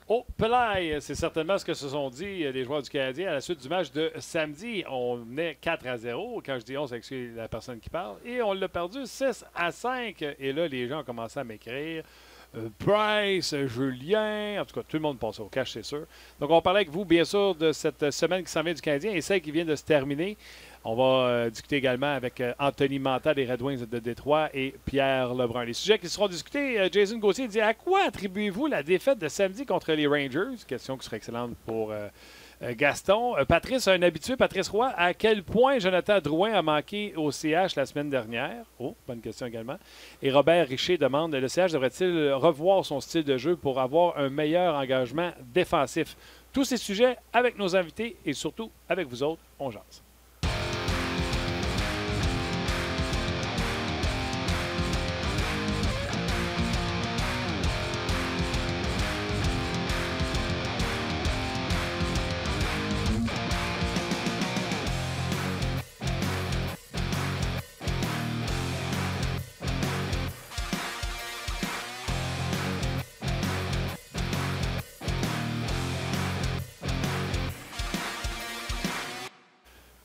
Oh, Pelay, c'est certainement ce que se sont dit les joueurs du Canadien à la suite du match de samedi. On menait 4-0. Quand je dis on, c'est la personne qui parle. Et on l'a perdu 6-5. Et là, les gens ont commencé à m'écrire. Price, Julien, en tout cas, tout le monde passe au cash, c'est sûr. Donc, on parlait avec vous, bien sûr, de cette semaine qui s'en vient du Canadien et celle qui vient de se terminer. On va discuter également avec Anthony Manta des Red Wings de Détroit et Pierre Lebrun. Les sujets qui seront discutés, Jason Gauthier dit « À quoi attribuez-vous la défaite de samedi contre les Rangers? » Question qui serait excellente pour Gaston. Patrice, un habitué, Patrice Roy, à quel point Jonathan Drouin a manqué au CH la semaine dernière? Oh, bonne question également. Et Robert Richer demande, le CH devrait-il revoir son style de jeu pour avoir un meilleur engagement défensif? Tous ces sujets avec nos invités et surtout avec vous autres, on jase.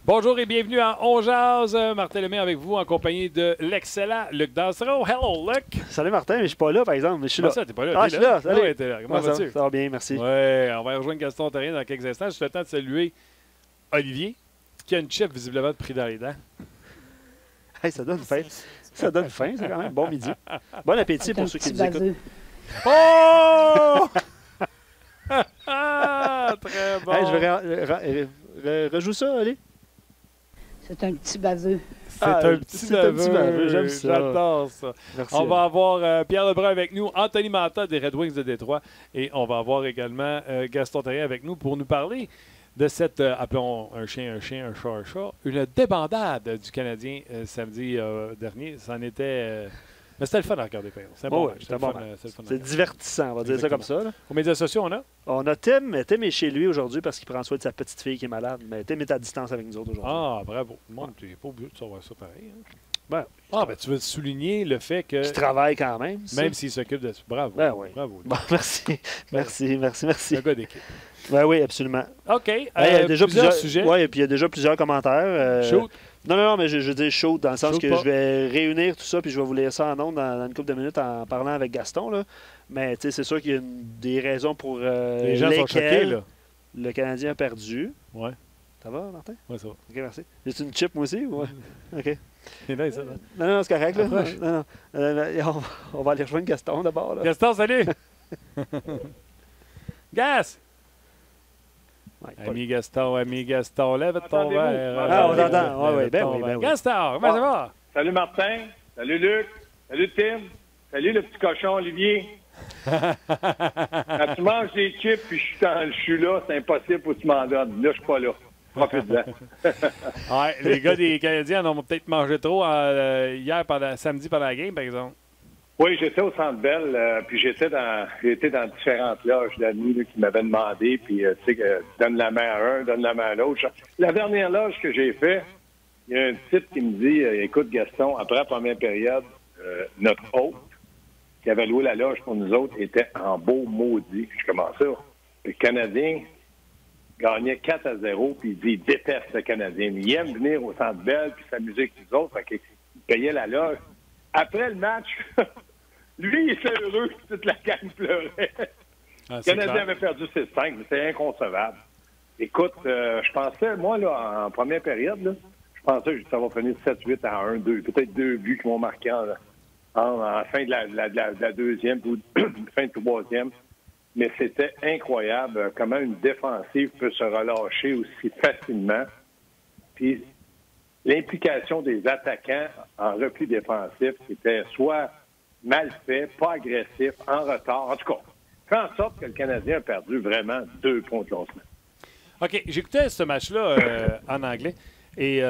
Bonjour et bienvenue à On Jase. Martin Lemay avec vous en compagnie de l'excellent Luc Dansereau. Hello, Luc! Salut Martin, mais je suis pas là par exemple. Mais je suis là. Ça, t'es pas là? Ah, je suis là. Salut. Ouais, t'es là. Comment vas-tu? Ça va bien, merci. Ouais, on va rejoindre Gaston Terrien dans quelques instants. Juste le temps de saluer Olivier, qui a une chip visiblement pris dans les dents. Hey, ça donne faim. Ça donne faim, c'est quand même. Bon midi. Bon appétit pour ceux qui nous écoutent. Oh! Très bon. Hey, je vais rejoue ça, allez. C'est un petit baveux. C'est un petit baveux. J'aime ça. J'adore ça. Merci. On va avoir Pierre Lebrun avec nous, Anthony Manta des Red Wings de Détroit et on va avoir également Gaston Terrien avec nous pour nous parler de cette, appelons un chien, un chat, une débandade du Canadien samedi dernier. C'en était... mais c'était le fun à regarder, par exemple. C'est bon, c'est divertissant, on va dire ça comme ça. Là. Aux médias sociaux, on a? On a Tim. Tim est chez lui aujourd'hui parce qu'il prend soin de sa petite fille qui est malade. Mais Tim est à distance avec nous autres aujourd'hui. Ah, bravo. Le monde, tu n'es pas obligé de savoir ça pareil. Hein? Ben, ben tu veux souligner le fait que... Qui travaille quand même. Même s'il s'occupe de... Bravo. Ben oui. Bravo. Bon, merci. Un gars d'équipe. Ben oui, absolument. OK. Il y a déjà plusieurs sujets. Oui, et puis il y a déjà plusieurs commentaires. Shoot. Non, mais je dis shoot dans le sens Shoot que pas. je vais réunir tout ça puis je vais vous laisser ça en ondes dans une couple de minutes en parlant avec Gaston. Là. Mais c'est sûr qu'il y a des raisons pour les gens sont choqués, là. Le Canadien a perdu. Ouais. Ça va, Martin? Ouais, ça va. OK, merci. J'ai une chip, moi aussi? Ouais. OK. C'est là, ça, là. Non, c'est correct. Là. Non. On va aller rejoindre Gaston d'abord. Là. Gaston, salut! Gas! Ouais, Ami Gaston, lève ton verre. Ah, on entend. Oui, ben oui. Gaston, comment ça va? Salut Martin, salut Luc, salut Tim, salut le petit cochon Olivier. Quand tu manges des chips puis je suis là, c'est impossible pour que tu m'en donnes. Là, je suis pas là. Profite-en. Ouais, les gars des Canadiens en ont peut-être mangé trop hier, samedi pendant la game, par exemple. Oui, j'étais au Centre Bell, puis j'étais dans différentes loges d'amis là, qui m'avaient demandé, puis tu sais, donne la main à un, donne la main à l'autre. La dernière loge que j'ai fait, il y a un type qui me dit, écoute Gaston, après la première période, notre hôte, qui avait loué la loge pour nous autres, était en beau maudit. Je commence ça. Le Canadien gagnait 4-0, puis il dit, il déteste le Canadien. Mais il aime venir au Centre Bell, puis s'amuser avec nous autres, fait qu'il payait la loge. Après le match... Lui, il était heureux, toute la gang pleurait. Le Canadien avait perdu 6-5, mais c'était inconcevable. Écoute, je pensais, moi, là, en première période, là, je pensais que ça va finir 7-8 à 1-2. Peut-être 2 buts qui vont marquer en fin de la deuxième ou fin de troisième. Mais c'était incroyable comment une défensive peut se relâcher aussi facilement. Puis l'implication des attaquants en repli défensif, c'était soit mal fait, pas agressif, en retard. En tout cas, fait en sorte que le Canadien a perdu vraiment 2 points de classement. OK, j'écoutais ce match-là en anglais et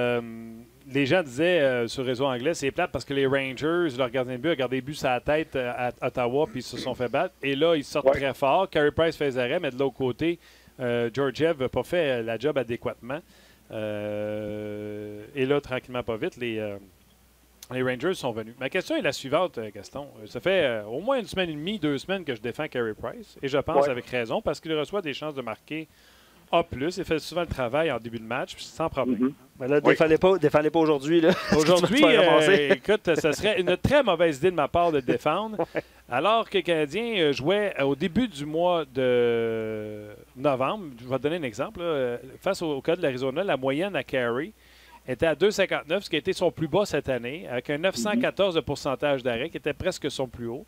les gens disaient sur le réseau anglais, c'est plate parce que les Rangers, leur gardien de but, a gardé le but sur la tête à Ottawa puis ils se sont fait battre. Et là, ils sortent très fort. Carey Price fait arrêt, mais de l'autre côté, Georgiev n'a pas fait la job adéquatement. Et là, tranquillement, pas vite, Les Rangers sont venus. Ma question est la suivante, Gaston. Ça fait au moins une semaine et demie, 2 semaines que je défends Carey Price. Et je pense avec raison parce qu'il reçoit des chances de marquer A+. Il fait souvent le travail en début de match, sans problème. Mais là, défendez pas aujourd'hui. Aujourd'hui, écoute, ça serait une très mauvaise idée de ma part de le défendre. Alors que le Canadien jouait au début du mois de novembre, je vais te donner un exemple. Là, face au cas de l'Arizona, la moyenne à Carey était à 2,59, ce qui a été son plus bas cette année, avec un 914 de pourcentage d'arrêt, qui était presque son plus haut.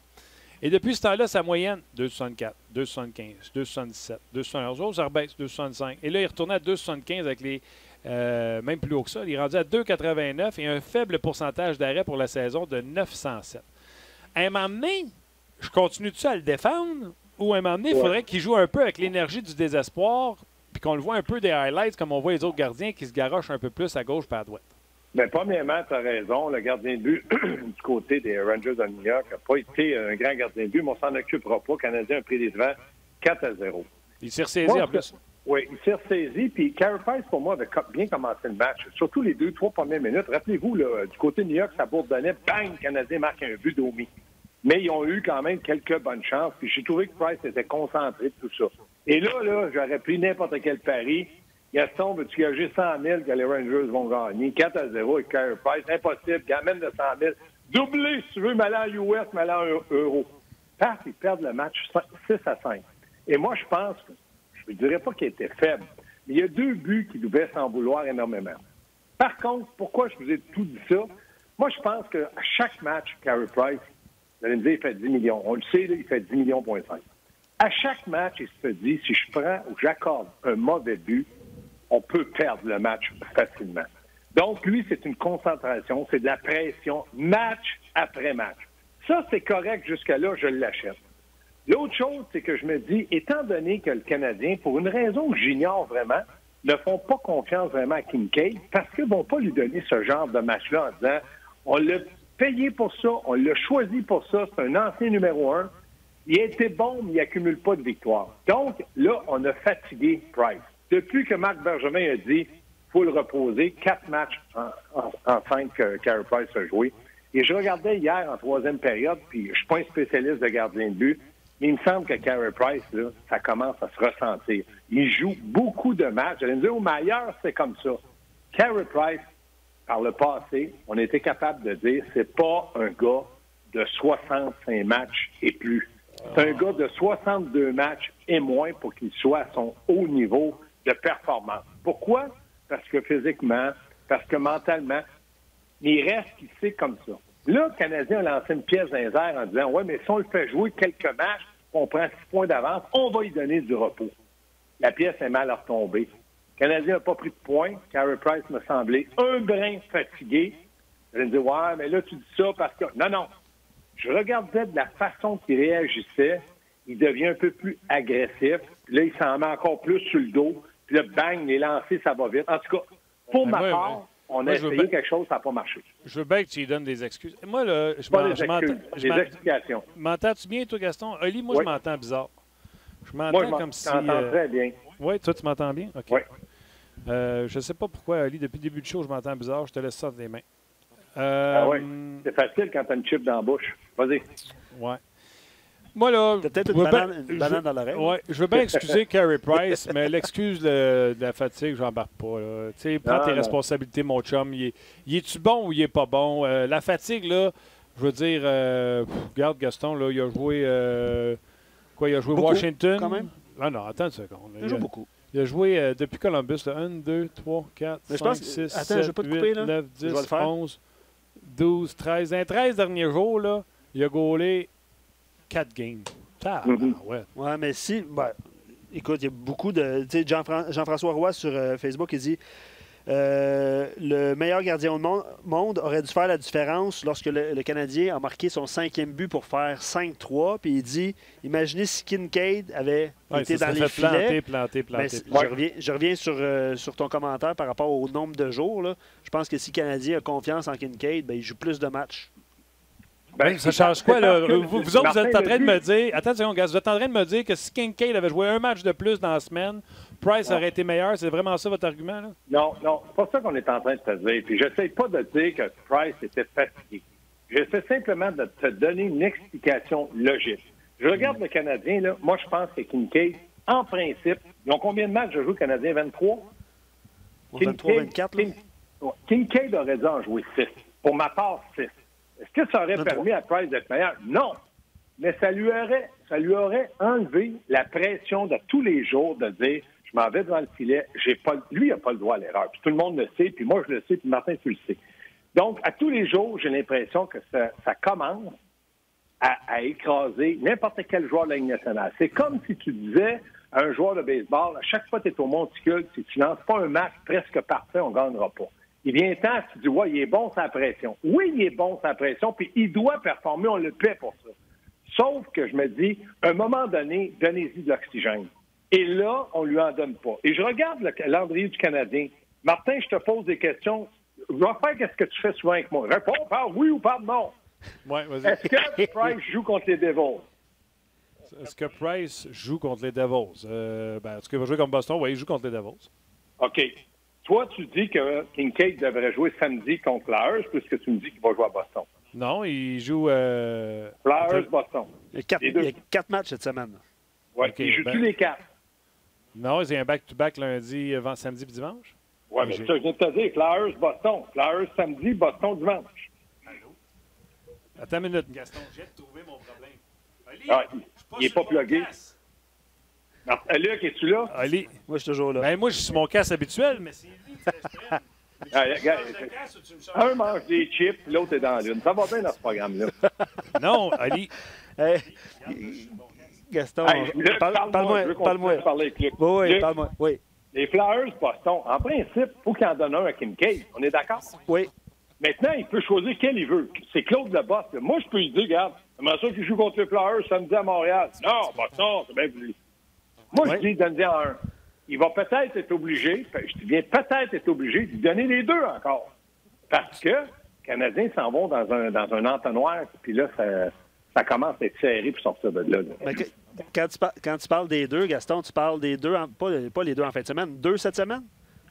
Et depuis ce temps-là, sa moyenne, 2,64, 2,75, 2,77, 2,71. Oh, ça rebaisse, 2,65. Et là, il retournait à 2,75 avec les... même plus haut que ça. Il est rendu à 2,89 et un faible pourcentage d'arrêt pour la saison de 907. À un moment donné, je continue-tu à le défendre? Ou à un moment donné, il faudrait qu'il joue un peu avec l'énergie du désespoir puis qu'on le voit un peu des highlights comme on voit les autres gardiens qui se garochent un peu plus à gauche et à droite. Bien, premièrement, tu as raison. Le gardien de but du côté des Rangers de New York n'a pas été un grand gardien de but, mais on s'en occupera pas. Le Canadien a pris les devants 4-0. Il s'est ressaisi en plus. Oui, il s'est ressaisi. Puis Carey Price, pour moi, avait bien commencé le match. Surtout les 2-3 premières minutes. Rappelez-vous, là, du côté de New York, ça bourdonnait. Bang! Le Canadien marque un but d'Omi. Mais ils ont eu quand même quelques bonnes chances. Puis j'ai trouvé que Price était concentré de tout ça. Et là, j'aurais pris n'importe quel pari. Gaston, veux-tu gager 100 000 que les Rangers vont gagner? 4-0 avec Carey Price. Impossible. Gamine de 100 000. Doublé, si tu veux, mêlant en US, mêlant en euro. Paf, ils perdent le match 6-5. Et moi, je pense que, je ne dirais pas qu'il était faible, mais il y a 2 buts qui devaient s'en vouloir énormément. Par contre, pourquoi je vous ai tout dit ça? Moi, je pense qu'à chaque match, Carey Price, vous allez me dire, il fait 10 millions. On le sait, là, il fait 10 millions, point 5. À chaque match, il se dit, si je prends ou j'accorde un mauvais but, on peut perdre le match facilement. Donc, lui, c'est une concentration, c'est de la pression, match après match. Ça, c'est correct jusqu'à là, je l'achète. L'autre chose, c'est que je me dis, étant donné que le Canadien, pour une raison que j'ignore vraiment, ne font pas confiance vraiment à Kincaid, parce qu'ils ne vont pas lui donner ce genre de match-là en disant, on l'a payé pour ça, on l'a choisi pour ça, c'est un ancien numéro 1, il a été bon, mais il n'accumule pas de victoire. Donc, là, on a fatigué Price. Depuis que Marc Bergevin a dit, il faut le reposer, 4 matchs en 5 que Carey Price a joué. Et je regardais hier en 3e période, puis je ne suis pas un spécialiste de gardien de but, mais il me semble que Carey Price, là, ça commence à se ressentir. Il joue beaucoup de matchs. J'allais me dire, au meilleur, c'est comme ça. Carey Price, par le passé, on était capable de dire, c'est pas un gars de 65 matchs et plus. C'est un gars de 62 matchs et moins pour qu'il soit à son haut niveau de performance. Pourquoi? Parce que physiquement, parce que mentalement, il reste qui sait comme ça. Là, le Canadien a lancé une pièce dans les airs en disant, ouais, mais si on le fait jouer quelques matchs, on prend 6 points d'avance, on va lui donner du repos. La pièce est mal retombée. Le Canadien n'a pas pris de points. Carey Price me semblait un brin fatigué. Je me dis, ouais, mais là, tu dis ça parce que... Non. Je regardais de la façon qu'il réagissait. Il devient un peu plus agressif. Puis là, il s'en met encore plus sur le dos. Puis là, bang, les lancers, ça va vite. En tout cas, pour ma part, on a essayé quelque chose, ça n'a pas marché. Je veux bien que tu lui donnes des excuses. Moi, là, des explications. M'entends-tu bien, toi, Gaston? Oli, moi, je m'entends bizarre. Je m'entends comme si... Je m'entends très bien. Oui, toi, tu m'entends bien? OK. Oui. Je ne sais pas pourquoi, Ali, depuis le début du show, je m'entends bizarre. Je te laisse ça des mains. Oui. C'est facile quand tu as une chip dans la bouche. Vas-y. Oui. Moi, là... T'as peut-être une banane dans l'oreille. Oui, je veux bien excuser Carey Price, mais l'excuse de la fatigue, je n'embarque pas. Tu sais, prends tes responsabilités, mon chum. Il est-tu bon ou il est pas bon? La fatigue, là, je veux dire... regarde, Gaston, là, il a joué... il a joué beaucoup, Washington. Quand même. Ah non, attends une seconde. Il joue beaucoup. Il a joué depuis Columbus, là, 1, 2, 3, 4, 5, 6, 7, 8, 9, 10, 11, 12, 13. Dans les 13 derniers jours, là, il a gaulé 4 games. Ouais. Ouais, mais si... Ben, écoute, il y a beaucoup de... Tu sais, Jean-François Roy sur Facebook, il dit... le meilleur gardien au monde aurait dû faire la différence lorsque le Canadien a marqué son 5e but pour faire 5-3. Puis il dit, imaginez si Kincaid avait été dans les filets. Planté. Je reviens sur ton commentaire par rapport au nombre de jours. Là. Je pense que si le Canadien a confiance en Kincaid, ben, il joue plus de matchs. Ben, ça change quoi, là? Vous autres, vous êtes en train de me dire... dire... Attends une seconde, gars. Vous êtes en train de me dire que si Kincaid avait joué un match de plus dans la semaine, Price aurait été meilleur. C'est vraiment ça votre argument, là? Non, c'est pas ça qu'on est en train de te dire. Puis j'essaie pas de dire que Price était fatigué. J'essaie simplement de te donner une explication logique. Je regarde le Canadien, là. Moi, je pense que Kincaid, en principe, ils ont combien de matchs de jouer Canadien? 23? 23, 24, là. Kincaid aurait dû en jouer 6. Pour ma part, 6. Est-ce que ça aurait 23. permis à Price d'être meilleur? Non. Mais ça lui aurait enlevé la pression de tous les jours de dire je m'en vais devant le filet, lui, il n'a pas le droit à l'erreur. Puis tout le monde le sait, puis moi, je le sais, puis Martin, tu le sais. Donc, à tous les jours, j'ai l'impression que ça commence à écraser n'importe quel joueur de la Ligue nationale. C'est comme si tu disais à un joueur de baseball, à chaque fois que tu es au monticule, si tu lances pas un match presque parfait, on ne gagnera pas. Il vient temps, tu dis, ouais, il est bon sans pression. Oui, il est bon sans pression, puis il doit performer, on le paie pour ça. Sauf que je me dis, à un moment donné, donnez-y de l'oxygène. Et là, on lui en donne pas. Et je regarde le calendrier du Canadien. Martin, je te pose des questions. Va faire qu'est-ce que tu fais souvent avec moi. Réponds par oui ou par non. Ouais, vas-y. Est-ce que Price joue contre les Devils? Est-ce que Price joue contre les Devils? Est-ce qu'il va jouer contre Boston? Oui, il joue contre les Devils. OK. Toi, tu dis que Kincaid devrait jouer samedi contre Flyers, puisque tu me dis qu'il va jouer à Boston. Non, il joue... Flyers, Boston. Il y a 4 matchs cette semaine. Oui, OK, il joue-tu les 4? Non, c'est un back-to-back lundi, samedi et dimanche. Oui, mais ça, je viens de te dire, Flyers, Boston. Flyers samedi, Boston dimanche. Attends une minute, Gaston, j'ai trouvé mon problème. Ali, Ah, il n'est pas plugué. Luc, es-tu là? Ali, Moi, je suis toujours là. ben moi, je suis sur mon casque habituel, mais c'est lui qui Un mange des chips, l'autre est dans la lune. Ça va bien dans ce programme-là. Non, Ali. Hey, Gaston, Hey, Luc, parle-moi. je veux continuer à parler avec Luc. Oui, Luc, parle-moi. Oui. Les Flyers, Boston, en principe, il faut qu'il en donne un à Kincaid. On est d'accord? Oui. Maintenant, il peut choisir quel il veut. C'est Claude Leboss. Là. Moi, je peux lui dire, regarde, comment ça qu'il joue contre les Flyers samedi à Montréal? Non, Boston, c'est bien voulu. Moi, je dis, donne-y un. Il va peut-être être obligé, je dis bien peut-être être obligé de lui donner les deux encore. Parce que les Canadiens s'en vont dans un entonnoir, puis là, ça commence à être serré pour sortir de là. Mais quand tu parles des deux, Gaston, tu parles des deux, pas les deux en fin de semaine, 2 cette semaine?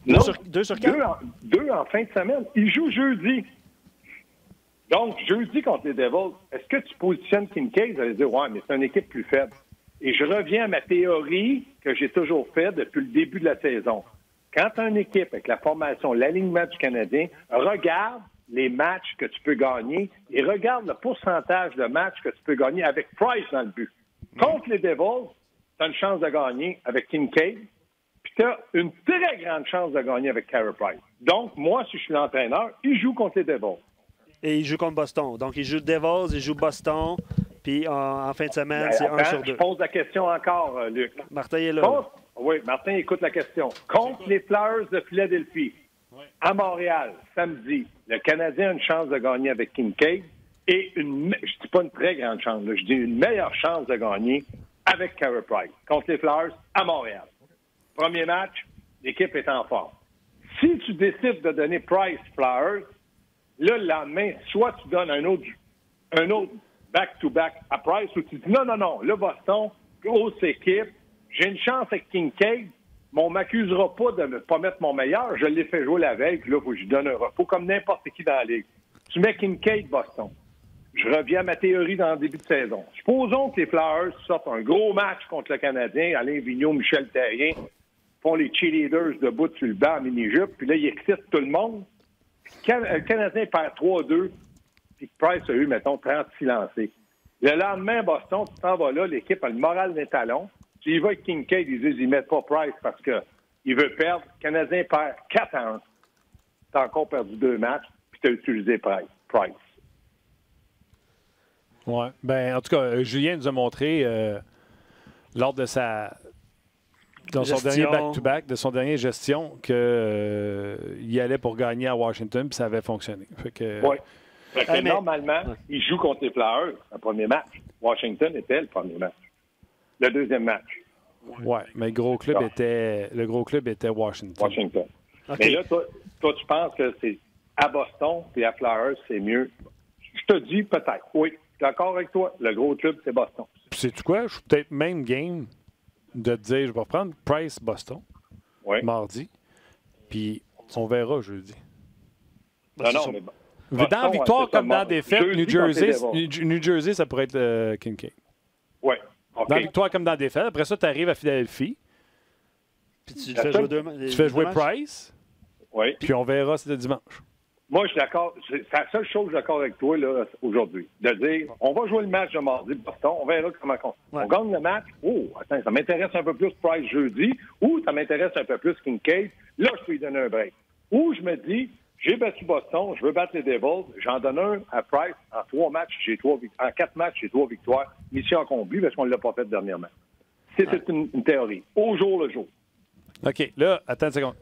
Non, 2 sur 4? Deux en fin de semaine. Il joue jeudi. Donc, jeudi contre les Devils, est-ce que tu positionnes Kincaid? Vous allez dire, ouais, mais c'est une équipe plus faible. Et je reviens à ma théorie que j'ai toujours faite depuis le début de la saison. Quand tu as une équipe avec la formation, l'alignement du Canadien, regarde les matchs que tu peux gagner et regarde le pourcentage de matchs que tu peux gagner avec Price dans le but. Contre les Devils, tu as une chance de gagner avec Kincaid, puis tu as une très grande chance de gagner avec Carey Price. Donc, moi, si je suis l'entraîneur, il joue contre les Devils. Et il joue contre Boston. Donc, il joue Devils, il joue Boston, puis en fin de semaine, c'est Attends, 1 sur 2. Je pose la question encore, Luc. Martin est là. Oui, Martin, écoute la question. Contre les Flyers de Philadelphie, à Montréal, samedi, le Canadien a une chance de gagner avec Kincaid et je ne dis pas une très grande chance, là, je dis une meilleure chance de gagner avec Carey Price. Contre les Flyers, à Montréal. Premier match, l'équipe est en forme. Si tu décides de donner Price-Flyers, là, le lendemain, soit tu donnes un autre back-to-back à Price, ou tu dis non, là, Boston, grosse équipe, j'ai une chance avec Kincaid, mais on ne m'accusera pas de ne pas mettre mon meilleur. Je l'ai fait jouer la veille, puis là, il faut que je lui donne un repos, comme n'importe qui dans la Ligue. Tu mets Kincaid, Boston. Je reviens à ma théorie dans le début de saison. Supposons que les Flyers sortent un gros match contre le Canadien, Alain Vigneault, Michel Therrien, font les cheerleaders debout sur le banc en mini-jupe, puis là, ils excitent tout le monde. Puis le Canadien perd 3-2, puis Price a eu, mettons, 36 lancés. Le lendemain, Boston, tu t'en vas là, l'équipe a le moral des talons. Tu y vas avec Kincaid, ils disent ils mettent pas Price parce qu'il veut perdre. Le Canadien perd 4-1. Tu as encore perdu 2 matchs, puis tu as utilisé Price. Oui. Ben, en tout cas, Julien nous a montré lors de dans son dernier back-to-back, de son dernière gestion, qu'il allait pour gagner à Washington, puis ça avait fonctionné. Oui. Normalement, il joue contre les Flyers, le premier match. Washington était le premier match. Le deuxième match. Oui, mais le gros club était Washington. Okay. Mais là, toi, tu penses que c'est à Boston et à Flyers, c'est mieux. Je te dis peut-être. Oui, je suis d'accord avec toi. Le gros club, c'est Boston. Puis sais-tu quoi? Je suis peut-être même game de te dire, je vais reprendre Price-Boston mardi, puis on verra jeudi. Non, mais dans la victoire comme dans la défaite, New Jersey, ça pourrait être Kincaid. Oui. Okay. Dans la victoire comme dans la défaite, après ça, tu arrives à Philadelphie. Puis tu fais jouer Price. Oui. Puis on verra, c'est le dimanche. Moi, je suis d'accord. C'est la seule chose que je suis d'accord avec toi là, aujourd'hui. De dire, on va jouer le match de mardi de Boston, on verra comment on gagne le match. Oh, attends, ça m'intéresse un peu plus Price jeudi, ou ça m'intéresse un peu plus Kincaid. Là, je peux lui donner un break. Ou je me dis, j'ai battu Boston, je veux battre les Devils, j'en donne un à Price. En 3 matchs, en 4 matchs, j'ai 3 victoires. Mission accomplie parce qu'on ne l'a pas fait dernièrement. C'est une théorie. Au jour le jour. OK. Là, attends une seconde.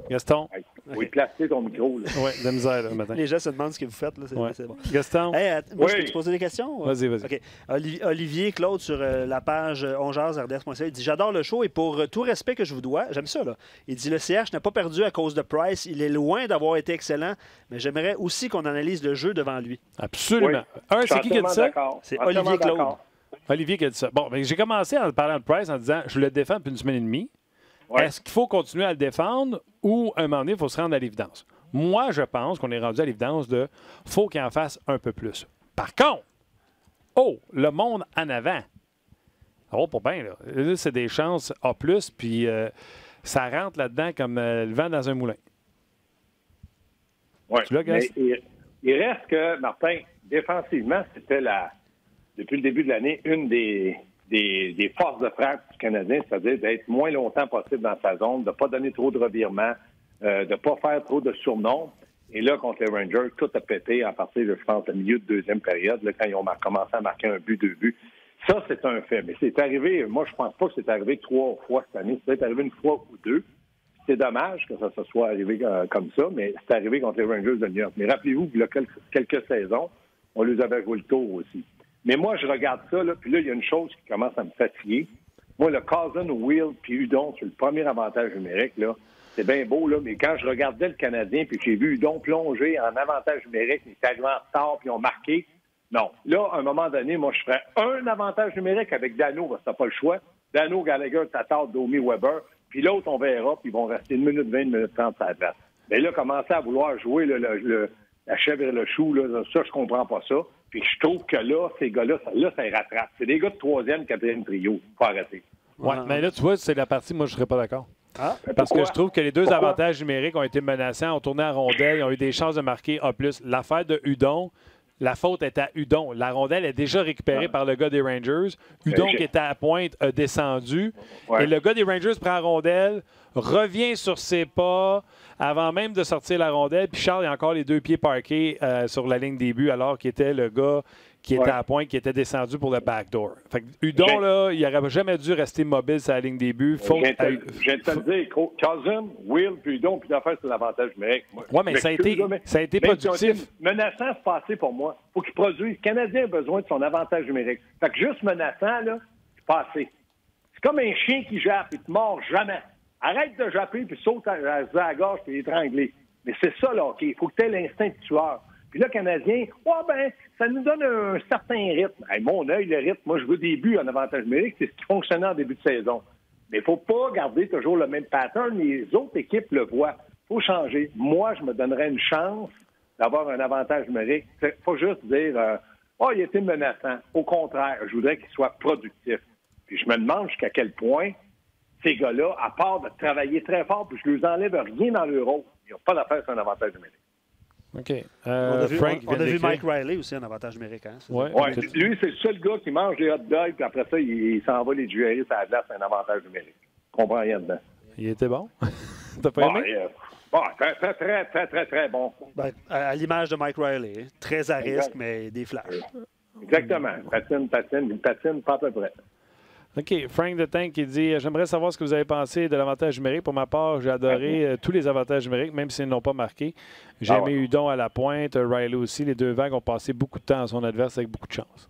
Gaston. Oui, placer ton micro. Oui, de la misère, là, matin. Les gens se demandent ce que vous faites. Là, c'est bon. Gaston. Hey, moi, je peux te poser des questions? Vas-y. OK. Olivier Claude, sur la page onjaz.rds.ca, il dit « J'adore le show et pour tout respect que je vous dois, j'aime ça, là. Il dit « Le CH n'a pas perdu à cause de Price. Il est loin d'avoir été excellent, mais j'aimerais aussi qu'on analyse le jeu devant lui. » Absolument. C'est qui a dit ça? C'est Olivier Claude. Olivier qui a dit ça. Bon, j'ai commencé en parlant de Price en disant « Je le défends depuis une semaine et demie. Est-ce qu'il faut continuer à le défendre ou à un moment donné, il faut se rendre à l'évidence? » Moi, je pense qu'on est rendu à l'évidence de faut qu'il en fasse un peu plus. Par contre, le monde en avant. Oh, pas bien, là. Là, c'est des chances A+, puis ça rentre là-dedans comme le vent dans un moulin. Oui. Il reste que, Martin, défensivement, c'était depuis le début de l'année, une des forces de frappe du Canadien, c'est-à-dire d'être moins longtemps possible dans sa zone, de ne pas donner trop de revirements, de ne pas faire trop de surnoms. Et là, contre les Rangers, tout a pété à partir de, je pense, le milieu de deuxième période, là, quand ils ont commencé à marquer un but, 2 buts. Ça, c'est un fait. Mais c'est arrivé, moi, je pense pas que c'est arrivé 3 fois cette année. C'est arrivé 1 fois ou 2. C'est dommage que ça se soit arrivé comme ça, mais c'est arrivé contre les Rangers de New York. Mais rappelez-vous, il y a quelques saisons, on les avait joué le tour aussi. Mais moi, je regarde ça, là, puis là, il y a une chose qui commence à me fatiguer. Moi, le Cousin, Will puis Hudon sur le premier avantage numérique, là, c'est bien beau, là, mais quand je regardais le Canadien puis j'ai vu Hudon plonger en avantage numérique, il était arrivé en retard puis ils ont marqué. Non. Là, à un moment donné, moi, je ferais un avantage numérique avec Dano, parce que t'as pas le choix. Dano, Gallagher, Tatar, Domi, Weber. Puis l'autre, on verra, puis ils vont rester 1 minute 20, 1 minute 30 à la place. Mais là, commencer à vouloir jouer la chèvre et le chou, là, ça, je comprends pas ça. Puis je trouve que là, ces gars-là, ça les rattrape. C'est des gars de 3e, 4e trio. Faut arrêter. Oui, mais là, tu vois, c'est la partie, moi, je serais pas d'accord. Parce que je trouve que les deux avantages numériques ont été menaçants, ont tourné en rondelle, ils ont eu des chances de marquer A+. L'affaire de Hudon, la faute est à Hudon. La rondelle est déjà récupérée par le gars des Rangers. Hudon, qui était à la pointe, a descendu. Et le gars des Rangers prend la rondelle, revient sur ses pas avant même de sortir la rondelle. Puis Charles a encore les 2 pieds parqués sur la ligne des buts, alors qu'il était le gars qui était à la pointe, qui était descendu pour le backdoor. Fait que Hudon, là, il n'aurait jamais dû rester mobile sur la ligne des buts. Je viens de te le dire, Cousin, Will, puis Hudon, puis l'affaire, c'est l'avantage numérique. Oui, mais ça a été productif. Menaçant, c'est passé pour moi. Il faut qu'il produise. Le Canadien a besoin de son avantage numérique. Fait que juste menaçant, là, c'est passé. C'est comme un chien qui jappe, il te mord jamais. Arrête de japper, puis saute à la gorge, puis l'étrangler. Mais c'est ça, là, OK. Il faut que tu aies l'instinct de tueur. Puis là, Canadien, ça nous donne un certain rythme. Hey, mon œil, le rythme, moi, je veux des buts en avantage numérique. C'est ce qui fonctionnait en début de saison. Mais il ne faut pas garder toujours le même pattern. Les autres équipes le voient. Il faut changer. Moi, je me donnerais une chance d'avoir un avantage numérique. Il faut juste dire, il était menaçant. Au contraire, je voudrais qu'il soit productif. Puis je me demande jusqu'à quel point ces gars-là, à part de travailler très fort, puis je ne leur enlève rien dans leur rôle, ils n'ont pas d'affaire sur un avantage numérique. OK. On a vu Mike Riley aussi, un avantage numérique. Hein? Lui, c'est le seul gars qui mange des hot dogs, puis après ça, il s'en va les dueller à la glace, c'est un avantage numérique. Je comprends rien dedans. Il était bon? T'as pas aimé? Très bon. À l'image de Mike Riley. Hein? Très à risque, mais des flashs. Exactement. Patine, pas à peu près. OK. Frank de Tank qui dit « J'aimerais savoir ce que vous avez pensé de l'avantage numérique. Pour ma part, j'ai adoré tous les avantages numériques, même s'ils n'ont pas marqué. J'ai aimé Hudon à la pointe, Riley aussi. Les 2 vagues ont passé beaucoup de temps à son adverse avec beaucoup de chance. »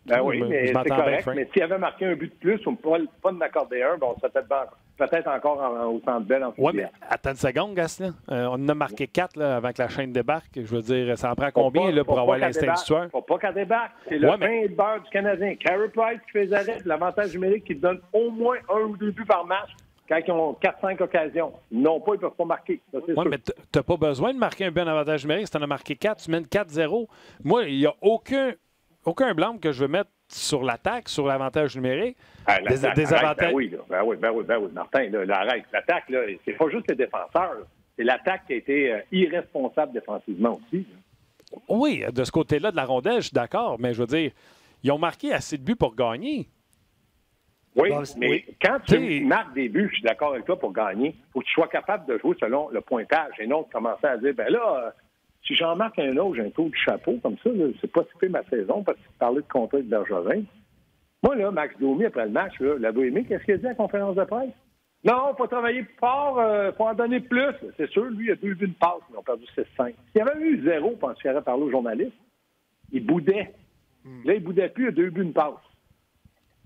Ben oui, mais c'est correct. Mais s'il avait marqué un but de plus ou pas de m'accorder un, bon, ça peut-être encore au Centre Bell en Oui, mais attends une seconde, Gaston. On en a marqué 4 là, avant que la chaîne débarque. Je veux dire, ça en prend combien là, pour avoir l'instinct du tueur? Faut pas qu'elle débarque. C'est le pain et le beurre du Canadien. Carey Price qui fait les arrêts, l'avantage numérique qui donne au moins 1 ou 2 buts par match quand ils ont 4-5 occasions. Non pas, ils ne peuvent pas marquer. Oui, mais tu n'as pas besoin de marquer un but en avantage numérique. Si tu en as marqué 4, tu mènes 4-0. Moi, il n'y a aucun blâme que je veux mettre sur l'attaque, sur l'avantage numérique. Des avantages. Ben oui, Martin, là, arrête. L'attaque, là, c'est pas juste les défenseurs. Là. C'est l'attaque qui a été irresponsable défensivement aussi. Là. Oui, de ce côté-là de la rondelle, je suis d'accord, mais je veux dire, ils ont marqué assez de buts pour gagner. Oui, mais quand tu marques des buts, je suis d'accord avec toi, pour gagner, il faut que tu sois capable de jouer selon le pointage et non de commencer à dire, ben là, si j'en marque un autre, j'ai un tour du chapeau comme ça, là, c'est pas si peu ma saison parce que tu parlais de contrat de Bergevin. Moi, là, Max Domi, après le match, là, l'avez aimé, qu'est-ce qu'il a dit à la conférence de presse? Non, faut travailler plus fort, faut en donner plus. C'est sûr, lui, il a 2 buts de passe, ils ont perdu 6-5. S'il y avait eu 0, pense qu'il aurait parlé aux journalistes, il boudait. Là, il boudait plus, il a 2 buts de passe.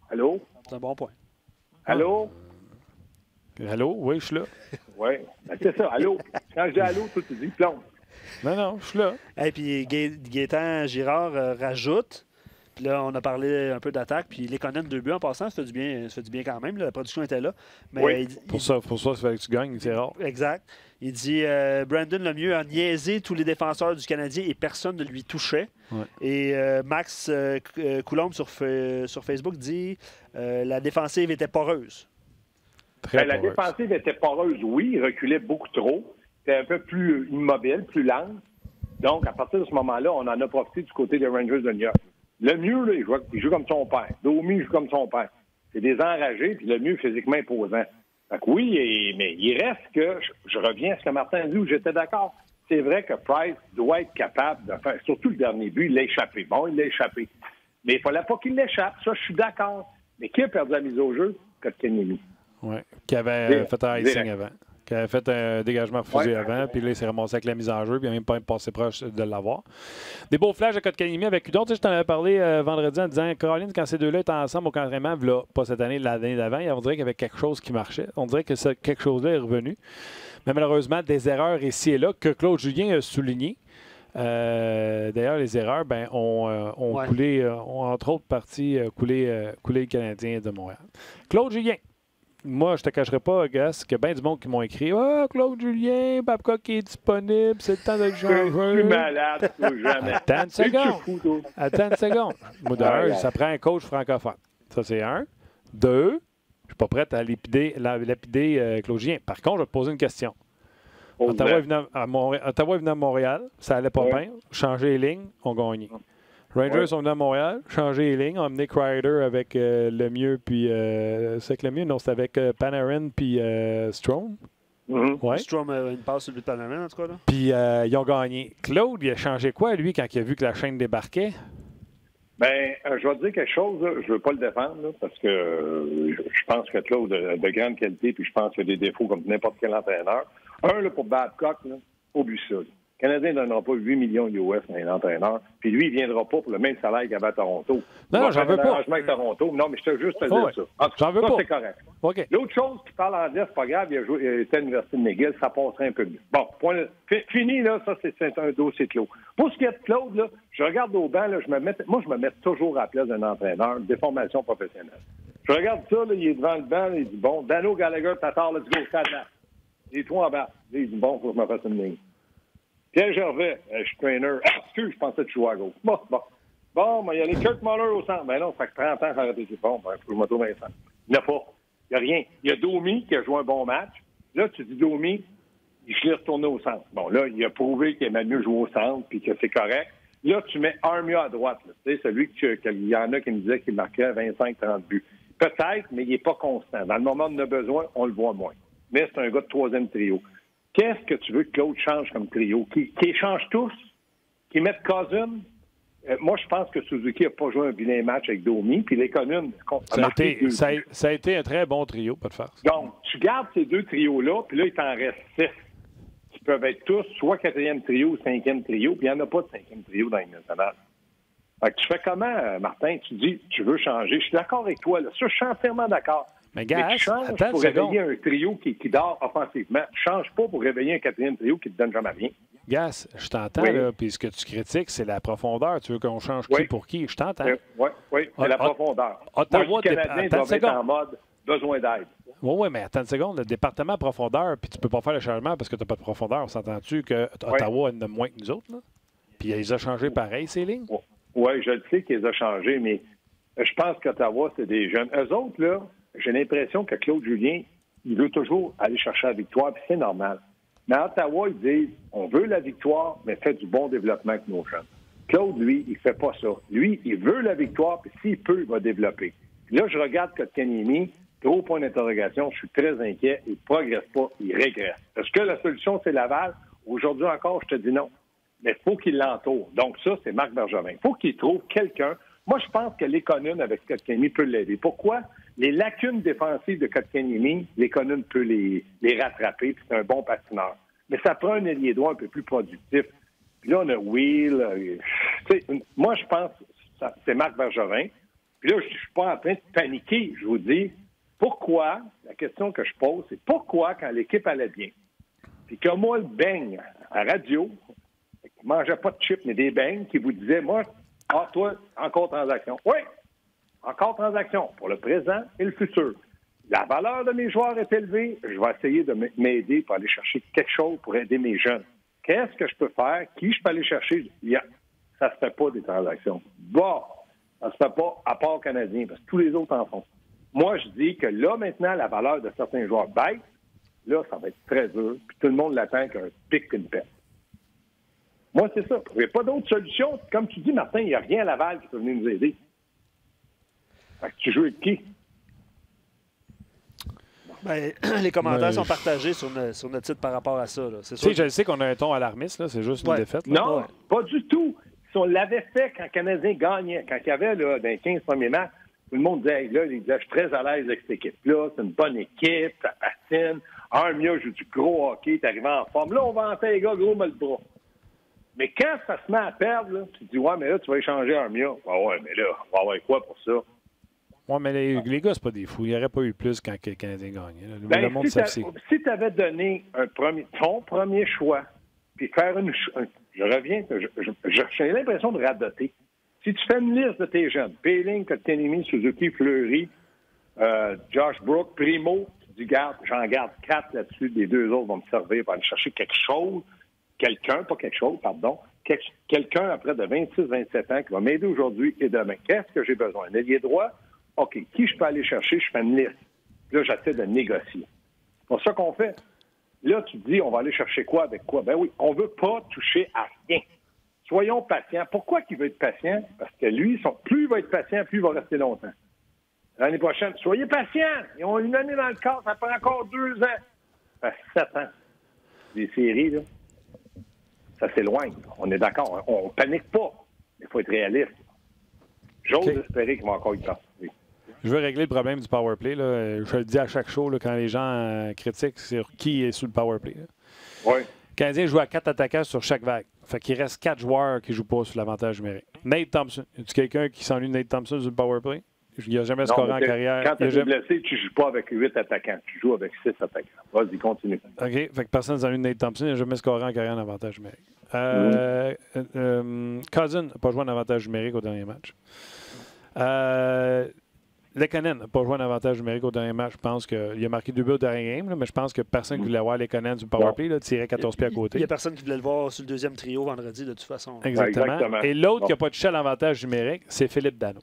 Allô? C'est un bon point. Allô? Allô? Oui, je suis là. Oui, ben, c'est ça, allô. Quand je dis allô, toi, tu dis plombe. Non, je suis là. Et puis Gaétan Girard rajoute. Puis là, on a parlé un peu d'attaque. Puis Lekonen 2 buts en passant, ça fait du bien quand même. Là, la production était là. Mais oui, pour ça, il fallait que tu gagnes, c'est rare. Exact. Il dit Brandon Lemieux a niaisé tous les défenseurs du Canadien et personne ne lui touchait. Ouais. Et Max Coulombe sur Facebook dit la défensive était poreuse. La défensive était poreuse, oui. Il reculait beaucoup trop. C'était un peu plus immobile, plus lent. Donc, à partir de ce moment-là, on en a profité du côté des Rangers de New York. Le mieux, là, il joue comme son père. Domi joue comme son père. C'est des enragés, puis le mieux physiquement imposant. Fait que oui, mais il reste que, je reviens à ce que Martin dit, où j'étais d'accord. C'est vrai que Price doit être capable de faire, surtout le dernier but, il l'a échappé. Bon, il l'a échappé. Mais il ne fallait pas qu'il l'échappe. Ça, je suis d'accord. Mais qui a perdu la mise au jeu? Kotkaniemi. Oui, qui avait fait un icing avant. Qui avait fait un dégagement refusé avant, puis là, il s'est ramassé avec la mise en jeu, puis il n'a même pas passé proche de l'avoir. Des beaux flashs de Kotkaniemi avec Udon. Tu sais, je t'en avais parlé vendredi en disant, Caroline, quand ces deux-là étaient ensemble au entraînement, pas cette année, l'année d'avant, on dirait qu'il y avait quelque chose qui marchait. On dirait que quelque chose-là est revenu. Mais malheureusement, des erreurs ici et là que Claude Julien a soulignées. D'ailleurs, les erreurs ont coulé, ont entre autres parties coulé le Canadien de Montréal. Claude Julien. Moi, je te cacherai pas, Gas, qu'il y a bien du monde qui m'ont écrit « Ah, Claude Julien, Babcock qui est disponible, c'est le temps de le changer. » Je suis malade, jamais. Attends une seconde. Moi, d'ailleurs, ça prend un coach francophone. Ça, c'est 1. 2, je ne suis pas prêt à lapider Claude Julien. Par contre, je vais te poser une question. Ottawa est venu à Montréal, ça allait pas bien. Changer les lignes, on gagnait. Rangers sont venus à Montréal, changé les lignes, ont amené Kreider avec Lemieux, puis c'est avec Lemieux, non, c'était avec Panarin puis Strome. Ouais. Strome a une passe sur le but de Panarin, en tout cas. Là. Puis ils ont gagné. Claude, il a changé quoi, lui, quand il a vu que la chaîne débarquait? Bien, je vais te dire quelque chose, là. Je ne veux pas le défendre, là, parce que je pense que Claude a de grande qualité, puis je pense qu'il y a des défauts comme n'importe quel entraîneur. Là, pour Babcock, oublie ça. Le Canadien ne donnera pas 8 millions US à un entraîneur. Puis lui, il ne viendra pas pour le même salaire qu'il avait à Toronto. Non, j'en veux pas. Avec Toronto. Non, mais je te juste te dire ça. En tout cas, ça, c'est correct. Okay. L'autre chose, qui parle anglais, c'est pas grave, il était à l'Université de McGill, ça passerait un peu mieux. Bon, fini, là, ça, c'est un dossier clos. Pour ce qui est de Claude, là, je regarde au banc, là, je me mets toujours à la place d'un entraîneur, des formations professionnelles. Je regarde ça, là, il est devant le banc, il dit, bon, Dano Gallagher, Tatar, let's go, stade là. Les trois en bas. Là, il dit, bon, faut que je me fasse une ligne. Pierre Gervais, je suis trainer. Excuse, je pensais que tu jouais à gauche. Bon, il y a les Kurt Muller au centre. Ben non, ça fait 30 ans que j'ai arrêté. Bon, faut que je me trouve un centre. Il n'y en a pas. Il n'y a rien. Il y a Domi qui a joué un bon match. Là, tu dis Domi, je l'ai retourné au centre. Bon, là, il a prouvé qu'il aimait mieux jouer au centre puis que c'est correct. Là, tu mets Armia à droite. Tu sais, celui qu'il y en a qui me disait qu'il marquait 25-30 buts. Peut-être, mais il n'est pas constant. Dans le moment où on en a besoin, on le voit moins. Mais c'est un gars de troisième trio. Qu'est-ce que tu veux que Claude change comme trio? Qui échange tous? Qui mette Cousin? Moi, je pense que Suzuki n'a pas joué un vilain match avec Domi, puis Lekonen ça a été un très bon trio, pas de farce. Donc, tu gardes ces deux trios-là, puis là, il t'en reste 6 qui peuvent être tous soit quatrième trio ou cinquième trio, puis il n'y en a pas de cinquième trio dans les nationales. Fait que tu fais comment, Martin? Tu dis, tu veux changer. Je suis d'accord avec toi. Là. Ça, je suis entièrement d'accord. Mais gars, tu changes attends pour une seconde. réveiller un trio qui dort offensivement. Tu ne changes pas pour réveiller un quatrième trio qui ne te donne jamais rien. Gas, je t'entends, Oui. là, puis ce que tu critiques, c'est la profondeur. Tu veux qu'on change Oui. qui pour qui? Je t'entends. Oui, c'est la profondeur. Ottawa, Moi, je dis que les Canadiens attends une doivent être seconde. en mode besoin d'aide. Oui, mais attends une seconde. Le département profondeur, puis tu peux pas faire le changement parce que tu n'as pas de profondeur. S'entends-tu que Ottawa en a moins que nous autres? Là? Puis ils ont changé pareil, ces lignes? Oui, je le sais qu'ils les ont changés, mais je pense qu'Ottawa, c'est des jeunes. Eux autres, là, j'ai l'impression que Claude Julien, il veut toujours aller chercher la victoire, puis c'est normal. Mais à Ottawa, ils disent, on veut la victoire, mais fait du bon développement avec nos jeunes. Claude, lui, il fait pas ça. Lui, il veut la victoire, puis s'il peut, il va développer. Puis là, je regarde Kotkaniemi, gros point d'interrogation, je suis très inquiet. Il ne progresse pas, il régresse. Est-ce que la solution, c'est Laval? Aujourd'hui encore, je te dis non. Mais il faut qu'il l'entoure. Donc ça, c'est Marc Bergevin. Il faut qu'il trouve quelqu'un. Moi, je pense que Lekonen avec Kotkaniemi peut l'aider. Pourquoi? Les lacunes défensives de Kotkaniemi, Lekonen peut les rattraper, puis c'est un bon patineur. Mais ça prend un ailier droit un peu plus productif. Puis là, on a Will. Moi, je pense que c'est Marc Bergevin. Puis là, je ne suis pas en train de paniquer. Je vous dis, pourquoi, la question que je pose, c'est pourquoi, quand l'équipe allait bien, puis que moi, le beigne à radio, qui ne mangeait pas de chips, mais des beignes, qui vous disait, moi, toi, encore transaction. Oui, encore transaction pour le présent et le futur. La valeur de mes joueurs est élevée. Je vais essayer de m'aider pour aller chercher quelque chose pour aider mes jeunes. Qu'est-ce que je peux faire? Qui je peux aller chercher? Ça ne se fait pas des transactions. Bon, ça ne se fait pas à part Canadien, parce que tous les autres en font. Moi, je dis que là, maintenant, la valeur de certains joueurs baisse. Là, ça va être très dur. Puis tout le monde l'attend qu'un pic qu'une perte. Moi, c'est ça. Il n'y a pas d'autre solution. Comme tu dis, Martin, il n'y a rien à Laval qui peut venir nous aider. Fait que tu joues avec qui? Ben, les commentaires sont partagés sur notre site par rapport à ça. C'est Tu sais, sûr. je sais qu'on a un ton alarmiste, là, c'est juste une défaite. Là. Non, pas du tout. Si on l'avait fait quand le Canadien gagnait, quand il y avait là, dans les 15 premiers matchs, tout le monde disait, hey, là, il disait, je suis très à l'aise avec cette équipe-là, c'est une bonne équipe, ça patine. Armia joue du gros hockey, t'es arrivé en forme. Là, on vantait les gars, gros, mais le bras. Mais quand ça se met à perdre, là, tu te dis, ouais, mais là, tu vas échanger Armia. Ah ouais, mais là, on va avoir quoi pour ça? Oui, mais les gars, c'est pas des fous. Il n'y aurait pas eu plus quand le Canadien gagnait. Là. Ben, le monde sait que c'est. si tu avais donné ton premier choix, puis faire je reviens, j'ai l'impression de radoter. Si tu fais une liste de tes jeunes, Péling, Kotkaniemi, Suzuki, Fleury, Josh Brook, Primo, tu dis, j'en garde 4 là-dessus, les 2 autres vont me servir pour aller chercher quelque chose, quelqu'un après de 26-27 ans qui va m'aider aujourd'hui et demain. Qu'est-ce que j'ai besoin? Un ailier droit? OK, qui je peux aller chercher? Je fais une liste. Là, j'essaie de négocier. C'est pour ça qu'on fait. Là, tu te dis, on va aller chercher quoi avec quoi? Ben oui, on ne veut pas toucher à rien. Soyons patients. Pourquoi qu'il veut être patient? Parce que lui, plus il va être patient, plus il va rester longtemps. L'année prochaine, soyez patients. Ils ont une année dans le corps, ça prend encore 2 ans. Ça fait 7 ans. Les séries, là, ça s'éloigne. On est d'accord. On ne panique pas. Il faut être réaliste. J'ose espérer qu'ils vont encore y participer. Je veux régler le problème du power play. Là. Je le dis à chaque show là, quand les gens critiquent sur qui est sous le power play. Oui. Le Canadien joue à 4 attaquants sur chaque vague. Fait qu'il reste 4 joueurs qui ne jouent pas sur l'avantage numérique. Nate Thompson. Y a-t-il quelqu'un qui s'ennuie de Nate Thompson sur le power play? Il n'a jamais scoré en carrière. Quand tu es blessé, tu ne joues pas avec 8 attaquants. Tu joues avec 6 attaquants. Vas-y, continue. OK. Fait que personne ne s'ennuie de Nate Thompson. Il n'a jamais scoré en carrière en avantage numérique. Cousin n'a pas joué en avantage numérique au dernier match. Lekonen n'a pas joué en avantage numérique au dernier match. Je pense qu'il a marqué 2 buts au dernier game, là, mais je pense que personne ne voulait voir Lekonen sur le powerplay, tirait 14 pieds à côté. Il n'y a personne qui voulait le voir sur le deuxième trio vendredi, de toute façon. Exactement. Et l'autre qui n'a pas touché à l'avantage numérique, c'est Philippe Danault.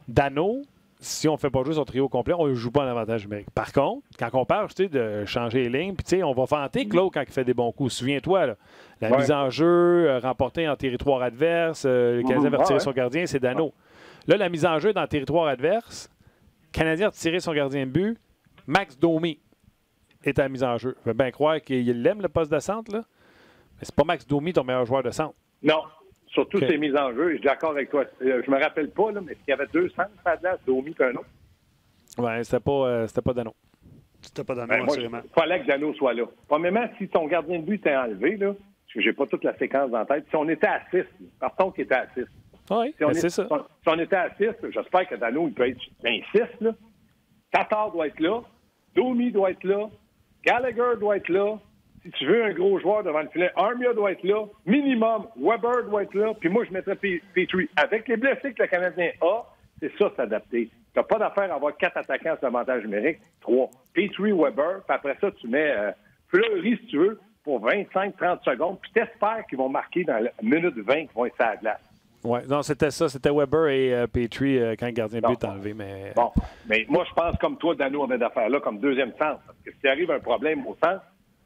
Danault, si on ne fait pas jouer son trio complet, on ne joue pas en avantage numérique. Par contre, quand on parle de changer les lignes, puis on va vanter Claude quand il fait des bons coups. Souviens-toi, là, la mise en jeu, remportée en territoire adverse, le Canadien va retirer son gardien, c'est Danault. Là, la mise en jeu dans le territoire adverse, le Canadien a retiré son gardien de but. Max Domi est à la mise en jeu. Je veux bien croire qu'il aime le poste de centre, là. Mais c'est pas Max Domi ton meilleur joueur de centre. Non. Surtout ses mises en jeu. Je suis d'accord avec toi. Je me rappelle pas, là, mais il y avait 2 centres à la place, Domi et un autre. Oui, c'était pas Danault. C'était pas Danault, assurément. Il fallait que Danault soit là. Premièrement, si ton gardien de but était enlevé, là, parce que j'ai pas toute la séquence dans la tête, si on était à 6, partons qu'il était à 6, Oui, c'est ça. Si on était à 6, j'espère que Dano, il peut être 26. Là. Tatar doit être là. Domi doit être là. Gallagher doit être là. Si tu veux un gros joueur devant le filet, Armia doit être là. Minimum, Weber doit être là. Puis moi, je mettrais Petrie. Avec les blessés que le Canadien a, c'est ça, s'adapter. Tu n'as pas d'affaire à avoir 4 attaquants à cet avantage numérique. 3. Petrie, Weber. Puis après ça, tu mets Fleury, si tu veux, pour 25-30 secondes. Puis t'espères qu'ils vont marquer dans la minute 20 qu'ils vont être à la glace. Oui, non, c'était ça. C'était Weber et Petrie quand le gardien de but est enlevé. Mais... Bon, mais moi, je pense comme toi, Dano avait d'affaires là comme deuxième centre. Parce que s'il arrive un problème au centre,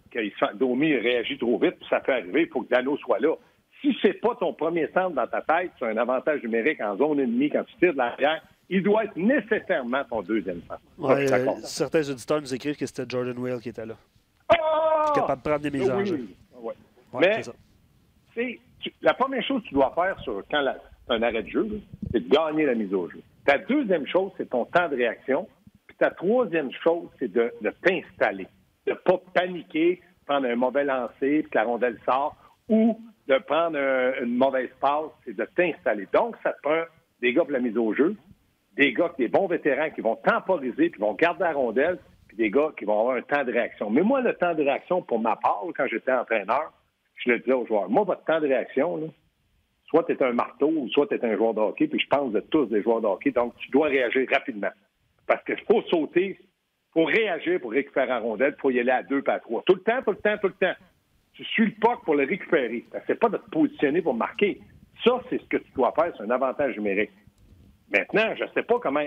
que Domi réagit trop vite, puis ça peut arriver, il faut que Dano soit là. Si c'est pas ton premier centre dans ta tête, tu as un avantage numérique en zone ennemie quand tu tires de l'arrière, il doit être nécessairement ton deuxième centre. Ouais, certains auditeurs nous écrivent que c'était Jordan Whale qui était là. Ah! Capable de prendre des mises en jeu. Ouais. Ouais, mais la première chose que tu dois faire quand c'est un arrêt de jeu, c'est de gagner la mise au jeu. Ta deuxième chose, c'est ton temps de réaction. Puis ta troisième chose, c'est de t'installer. De ne pas paniquer, prendre un mauvais lancer, puis que la rondelle sort, ou de prendre une mauvaise passe, c'est de t'installer. Donc, ça te prend des gars pour la mise au jeu, des bons vétérans qui vont temporiser, puis vont garder la rondelle, puis des gars qui vont avoir un temps de réaction. Mais moi, le temps de réaction, pour ma part, quand j'étais entraîneur, je le disais aux joueurs, moi, votre temps de réaction, là, soit tu es un marteau, ou soit tu es un joueur de hockey, puis je pense de tous des joueurs de hockey, donc tu dois réagir rapidement. Parce qu'il faut sauter, il faut réagir pour récupérer la rondelle, il faut y aller à 2 pas à 3. Tout le temps. Tu suis le puck pour le récupérer. C'est pas de te positionner pour marquer. Ça, c'est ce que tu dois faire, c'est un avantage numérique. Maintenant, je ne sais pas comment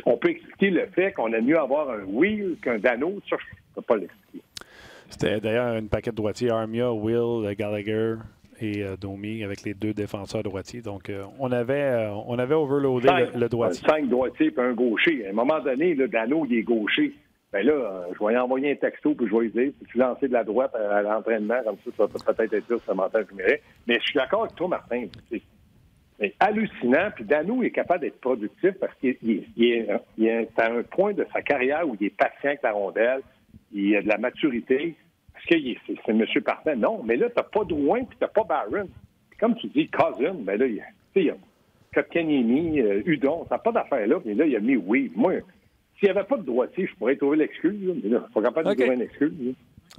on peut expliquer le fait qu'on a mieux avoir un Wheel qu'un Dano. Ça, je ne peux pas l'expliquer. C'était d'ailleurs une paquette droitier, Armia, Will, Gallagher et Domi avec les 2 défenseurs droitiers. Donc, on avait overloadé le droitier. 5 droitiers et un gaucher. À un moment donné, le Dano, il est gaucher. Bien là, je vais y envoyer un texto puis je vais lui dire, tu lancer de la droite à l'entraînement, comme ça va peut-être être juste un avantage numérique. Mais je suis d'accord avec toi, Martin. C'est hallucinant. Puis Dano est capable d'être productif parce qu'il est à un point de sa carrière où il est patient avec la rondelle, il a de la maturité. Parce que c'est monsieur parfait. Non, mais là, tu n'as pas Drouin puis tu n'as pas Barron. Puis comme tu dis, Cousin, bien là, il y a Kotkaniemi, Hudon, ça n'a pas d'affaire là. Mais là, il a mis oui. Moi, s'il n'y avait pas de droitier, je pourrais trouver l'excuse. Là, mais là, il ne faut pas trouver une excuse. Là.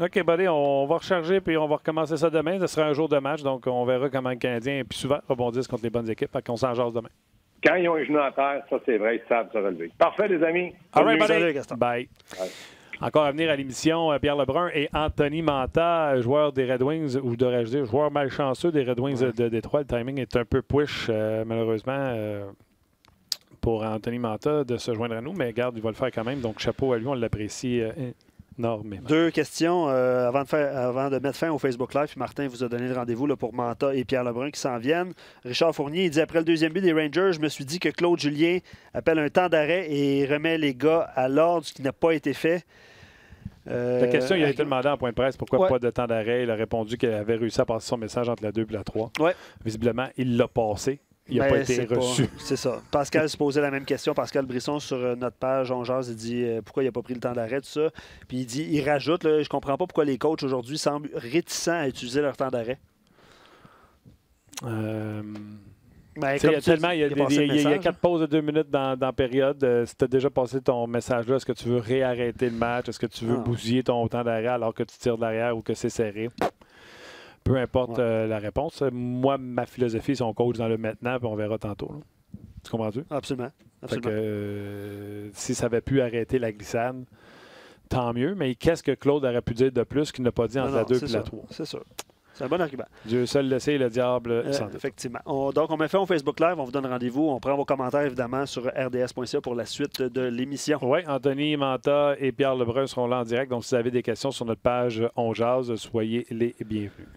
OK, buddy, on va recharger puis on va recommencer ça demain. Ce sera un jour de match, donc on verra comment le Canadien, puis souvent, rebondissent contre les bonnes équipes. Fait qu'on s'en jase demain. Quand ils ont un genou à terre, ça, c'est vrai, ils savent se relever. Parfait, les amis. All right, buddy. Salut, Gaston. Bye. Encore à venir à l'émission, Pierre Lebrun et Anthony Manta, joueur des Red Wings, ou devrais-je dire, joueur malchanceux des Red Wings de Détroit. Le timing est un peu push, malheureusement, pour Anthony Manta de se joindre à nous, mais regarde, il va le faire quand même. Donc, chapeau à lui, on l'apprécie énormément. 2 questions avant de mettre fin au Facebook Live. Puis Martin vous a donné le rendez-vous là, pour Manta et Pierre Lebrun qui s'en viennent. Richard Fournier, il dit après le deuxième but des Rangers, je me suis dit que Claude Julien appelle un temps d'arrêt et remet les gars à l'ordre, ce qui n'a pas été fait. La question, il a été demandé en point de presse pourquoi pas de temps d'arrêt. Il a répondu qu'il avait réussi à passer son message entre la 2 et la 3. Ouais. Visiblement, il l'a passé. Il n'a pas été reçu. C'est ça. Pascal se posait la même question. Pascal Brisson, sur notre page On Jase, il dit pourquoi il n'a pas pris le temps d'arrêt, tout ça. Puis il rajoute, là, je comprends pas pourquoi les coachs aujourd'hui semblent réticents à utiliser leur temps d'arrêt. Il y a 4 pauses de 2 minutes dans la période. Si tu as déjà passé ton message là, est-ce que tu veux réarrêter le match? Est-ce que tu veux bousiller ton temps d'arrêt alors que tu tires de l'arrière ou que c'est serré? Peu importe la réponse. Moi, ma philosophie, c'est on coach dans le maintenant puis on verra tantôt. Là. Tu comprends-tu? Absolument. Fait que, si ça avait pu arrêter la glissade, tant mieux. Mais qu'est-ce que Claude aurait pu dire de plus qu'il n'a pas dit entre la 2 et la 3? C'est sûr. C'est un bon argument. Dieu seul le sait, le diable sans doute. Effectivement. Donc, on met fin au Facebook Live. On vous donne rendez-vous. On prend vos commentaires, évidemment, sur rds.ca pour la suite de l'émission. Oui, Anthony Manta et Pierre Lebrun seront là en direct. Donc, si vous avez des questions sur notre page On Jase, soyez les bienvenus.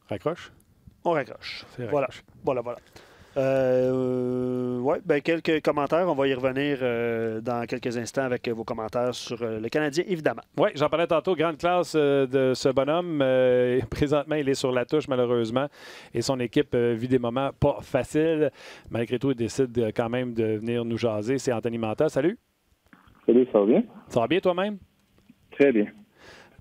Raccroche? On raccroche. Voilà. Quelques commentaires. On va y revenir dans quelques instants avec vos commentaires sur le Canadien, évidemment. Oui, j'en parlais tantôt. Grande classe de ce bonhomme. Présentement, il est sur la touche, malheureusement. Et son équipe vit des moments pas faciles. Malgré tout, il décide quand même de venir nous jaser. C'est Anthony Manta. Salut. Salut, ça va bien? Ça va bien toi-même? Très bien.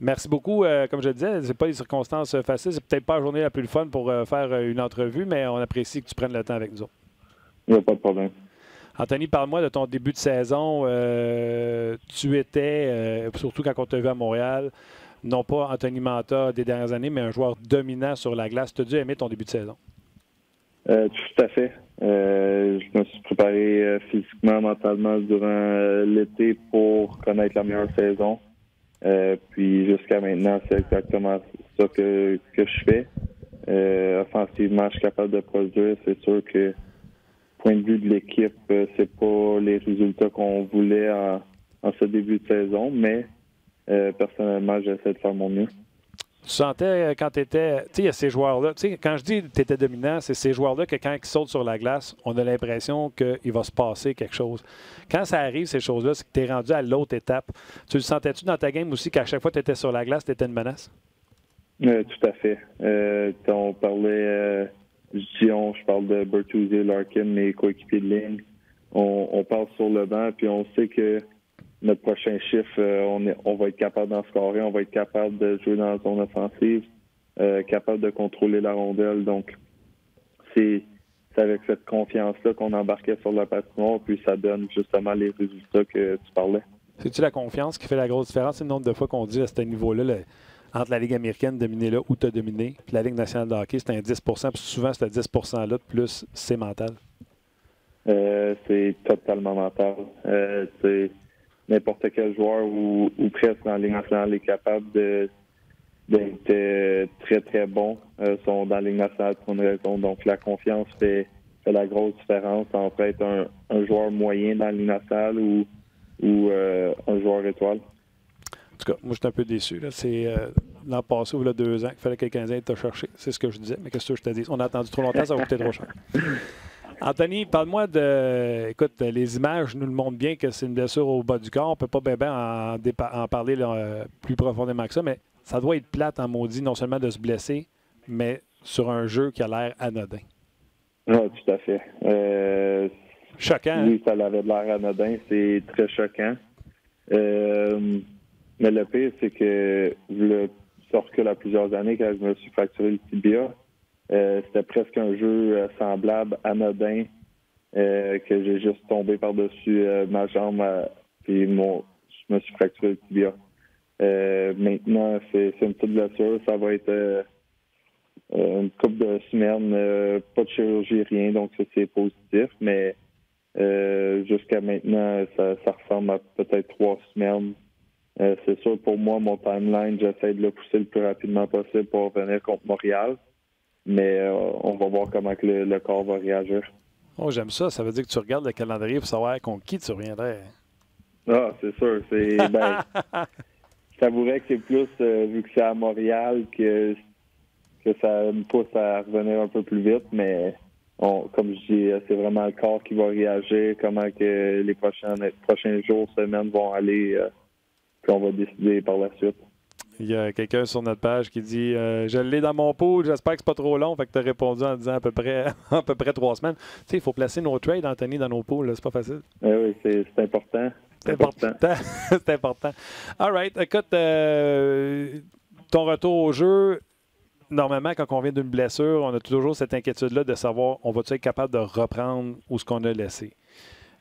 Merci beaucoup. Comme je le disais, ce pas des circonstances faciles. C'est peut-être pas la journée la plus fun pour faire une entrevue, mais on apprécie que tu prennes le temps avec nous autres. Il n'y a pas de problème. Anthony, parle-moi de ton début de saison. Tu étais, surtout quand on t'a vu à Montréal, non pas Anthony Mantha des dernières années, mais un joueur dominant sur la glace. Tu as dû aimer ton début de saison. Tout à fait. Je me suis préparé physiquement, mentalement durant l'été pour connaître la meilleure saison. Puis jusqu'à maintenant, c'est exactement ça que je fais. Offensivement, je suis capable de produire. C'est sûr que, point de vue de l'équipe, c'est pas les résultats qu'on voulait en ce début de saison, mais personnellement, j'essaie de faire mon mieux. Tu sentais quand tu étais. Tu sais, il y a ces joueurs-là. Tu sais, quand je dis que tu étais dominant, c'est ces joueurs-là que quand ils sautent sur la glace, on a l'impression qu'il va se passer quelque chose. Quand ça arrive, ces choses-là, c'est que tu es rendu à l'autre étape. Tu le sentais-tu dans ta game aussi qu'à chaque fois que tu étais sur la glace, tu étais une menace? Tout à fait. On parlait Dion, je parle de Bertuzzi, Larkin, mes coéquipiers de ligne. On parle sur le banc, puis on sait que notre prochain chiffre, on va être capable d'en scorer, on va être capable de jouer dans la zone offensive, capable de contrôler la rondelle. Donc, c'est avec cette confiance-là qu'on embarquait sur la patinoire, puis ça donne justement les résultats que tu parlais. C'est-tu la confiance qui fait la grosse différence? C'est le nombre de fois qu'on dit à ce niveau-là, entre la Ligue américaine, dominer là où tu as dominé, puis la Ligue nationale de hockey, c'est un 10 puis souvent, ce 10 %-là, plus c'est mental. C'est totalement mental. C'est n'importe quel joueur ou presque dans la Ligue nationale est capable d'être très, très bon. Sont dans la Ligue nationale pour une raison. Donc, la confiance fait la grosse différence entre être un joueur moyen dans la Ligue nationale ou un joueur étoile. En tout cas, moi, je suis un peu déçu. C'est l'an passé ou il y a 2 ans qu'il fallait que le Canadien t'a cherché. C'est ce que je disais. Mais qu'est-ce que je te dis? On a attendu trop longtemps, ça va coûter trop cher. Anthony, parle-moi de... Écoute, les images nous le montrent bien que c'est une blessure au bas du corps. On ne peut pas bien en parler plus profondément que ça, mais ça doit être plate en maudit, non seulement de se blesser, mais sur un jeu qui a l'air anodin. Oui, tout à fait. Choquant. Oui, ça avait de l'air anodin. C'est très choquant. Mais le pire, c'est que ça recule à plusieurs années quand je me suis fracturé le tibia. C'était presque un jeu semblable, anodin, que j'ai juste tombé par-dessus ma jambe puis je me suis fracturé le tibia. Maintenant, c'est une petite blessure. Ça va être une couple de semaines, pas de chirurgie, rien, donc ça, c'est positif. Mais jusqu'à maintenant, ça ressemble à peut-être 3 semaines. C'est sûr, pour moi, mon timeline, j'essaie de le pousser le plus rapidement possible pour revenir contre Montréal. Mais on va voir comment que le corps va réagir. Oh, j'aime ça. Ça veut dire que tu regardes le calendrier pour savoir contre qui tu reviendrais. Ah, c'est sûr. Je t'avouerais que c'est plus, vu que c'est à Montréal, que ça me pousse à revenir un peu plus vite. Mais comme je dis, c'est vraiment le corps qui va réagir, comment que les prochains jours, semaines vont aller, puis on va décider par la suite. Il y a quelqu'un sur notre page qui dit je l'ai dans mon pool, j'espère que c'est pas trop long. Fait que tu as répondu en disant à peu près 3 semaines. Tu sais, il faut placer nos trades, Anthony, dans nos pools. C'est pas facile. Oui, c'est important. C'est important. C'est important. All right. Écoute, ton retour au jeu, normalement, quand on vient d'une blessure, on a toujours cette inquiétude-là de savoir on va-tu être capable de reprendre où ce qu'on a laissé.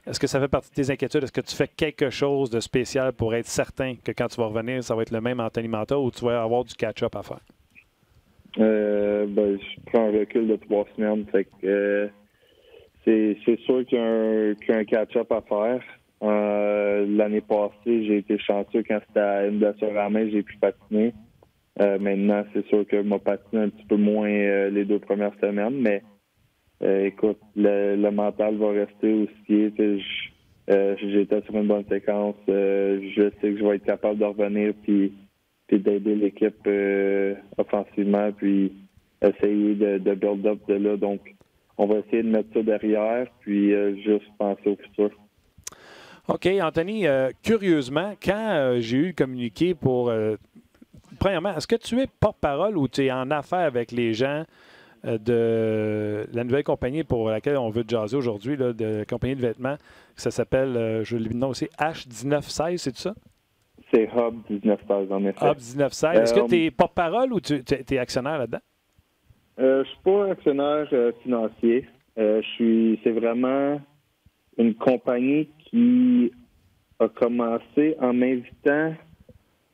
Est-ce que ça fait partie de tes inquiétudes? Est-ce que tu fais quelque chose de spécial pour être certain que quand tu vas revenir, ça va être le même Anthony Mantha ou tu vas avoir du catch-up à faire? Je prends un recul de 3 semaines. Fait que, c'est sûr qu'il y a un catch-up à faire. L'année passée, j'ai été chanceux quand c'était à une blessure à la main, j'ai pu patiner. Maintenant, c'est sûr que je m'a patiné un petit peu moins les 2 premières semaines, mais écoute, le mental va rester aussi. J'étais sur une bonne séquence. Je sais que je vais être capable de revenir puis d'aider l'équipe offensivement puis essayer de build up de là. Donc, on va essayer de mettre ça derrière puis juste penser au futur. OK, Anthony, curieusement, quand j'ai eu le communiqué pour... premièrement, est-ce que tu es porte-parole ou tu es en affaires avec les gens de la nouvelle compagnie pour laquelle on veut jaser aujourd'hui, de compagnie de vêtements, ça s'appelle, je le nom aussi, H1916, c'est ça? C'est Hub 1916, en effet. Hub 1916. Est-ce que tu es porte-parole ou tu es actionnaire là-dedans? Je suis pas actionnaire financier. C'est vraiment une compagnie qui a commencé en m'invitant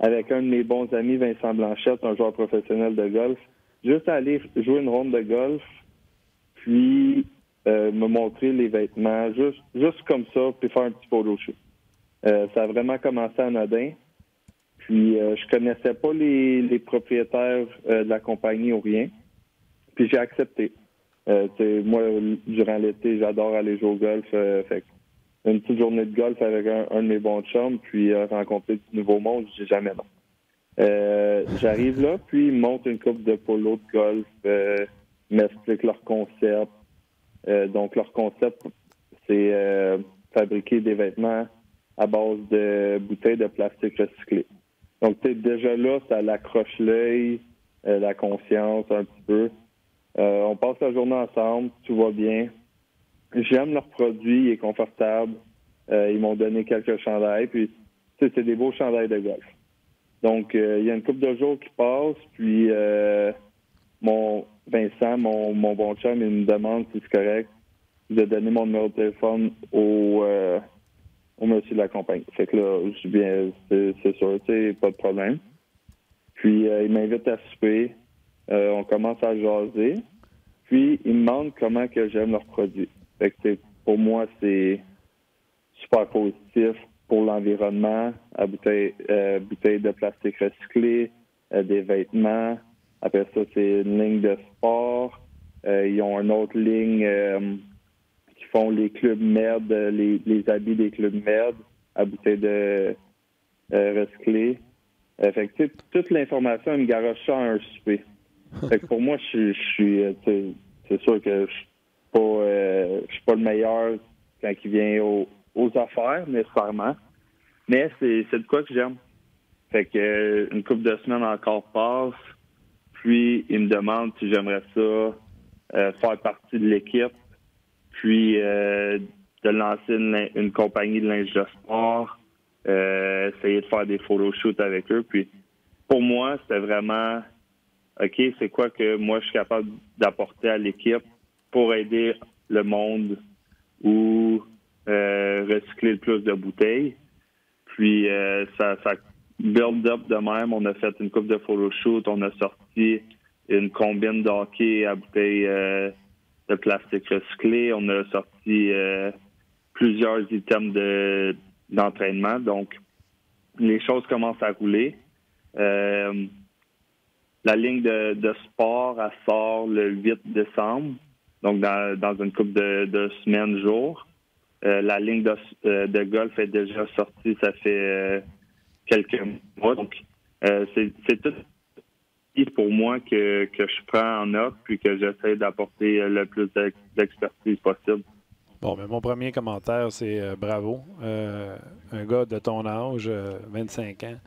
avec un de mes bons amis, Vincent Blanchette, un joueur professionnel de golf, juste à aller jouer une ronde de golf, puis me montrer les vêtements, juste comme ça, puis faire un petit photo shoot. Ça a vraiment commencé anodin. Puis je connaissais pas les propriétaires de la compagnie ou rien. Puis j'ai accepté. Moi, durant l'été, j'adore aller jouer au golf. Fait une petite journée de golf avec un de mes bons chums, puis rencontrer du nouveau monde, je dis jamais non. J'arrive là, puis ils me montrent une coupe de polo de golf, m'expliquent leur concept. Donc, leur concept, c'est fabriquer des vêtements à base de bouteilles de plastique recyclées. Donc, déjà là, ça l'accroche l'œil, la conscience un petit peu. On passe la journée ensemble, tout va bien. J'aime leur produit, il est confortable. Ils m'ont donné quelques chandails, puis c'est des beaux chandails de golf. Donc, il y a une couple de jours qui passent, puis mon Vincent, mon bon chum, il me demande si c'est correct de donner mon numéro de téléphone au monsieur de la compagnie. Fait que là, je dis bien, c'est sûr, pas de problème. Puis, il m'invite à souper. On commence à jaser. Puis, il me demande comment que j'aime leurs produits. Fait que pour moi, c'est super positif pour l'environnement, à bouteilles de plastique recyclé, des vêtements. Après ça, c'est une ligne de sport. Ils ont une autre ligne qui font les clubs MED, les habits des clubs MED à bouteilles de recyclées. Fait que toute l'information, elle me garoche ça à un souper. Fait que pour moi, je suis c'est sûr que je suis pas le meilleur quand il vient aux affaires, nécessairement. Mais c'est de quoi que j'aime. Fait que une couple de semaines encore passe, puis il me demande si j'aimerais ça faire partie de l'équipe, puis de lancer une compagnie de linge de sport, essayer de faire des photoshoots avec eux. Puis pour moi, c'était vraiment OK, c'est quoi que moi je suis capable d'apporter à l'équipe pour aider le monde ou recycler le plus de bouteilles. Puis ça build up de même. On a fait une coupe de photoshoot, on a sorti une combine de hockey à bouteilles de plastique recyclé. On a sorti plusieurs items d'entraînement. Donc, les choses commencent à rouler. La ligne de sport, elle sort le 8 décembre, donc dans une couple de semaines, jours. La ligne de golf est déjà sortie, ça fait quelques mois. Donc, c'est tout pour moi que je prends en note puis que j'essaie d'apporter le plus d'expertise possible. Bon, mais mon premier commentaire, c'est bravo. Un gars de ton âge, 25 ans,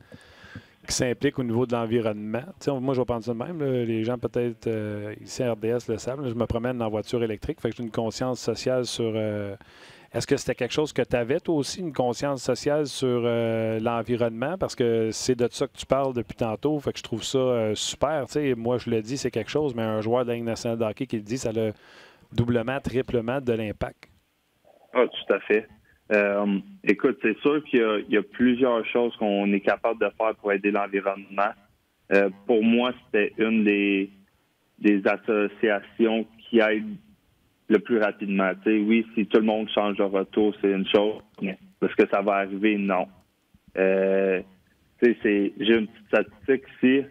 qui s'implique au niveau de l'environnement. Moi, je vais prendre ça de même. Là. Les gens, peut-être, ici à RDS le savent. Là, je me promène en voiture électrique. Fait que j'ai une conscience sociale sur... Est-ce que c'était quelque chose que tu avais, toi aussi, une conscience sociale sur l'environnement? Parce que c'est de ça que tu parles depuis tantôt. Fait que je trouve ça super. T'sais, moi, je le dis, c'est quelque chose, mais un joueur de la Ligue nationale de hockey qui le dit, ça a doublement, triplement de l'impact. Ah, tout à fait. Écoute, c'est sûr qu'il y a plusieurs choses qu'on est capable de faire pour aider l'environnement. Pour moi, c'était une des associations qui aide le plus rapidement. T'sais, oui, si tout le monde change de retour, c'est une chose, mais est-ce que ça va arriver? Non. J'ai une petite statistique ici.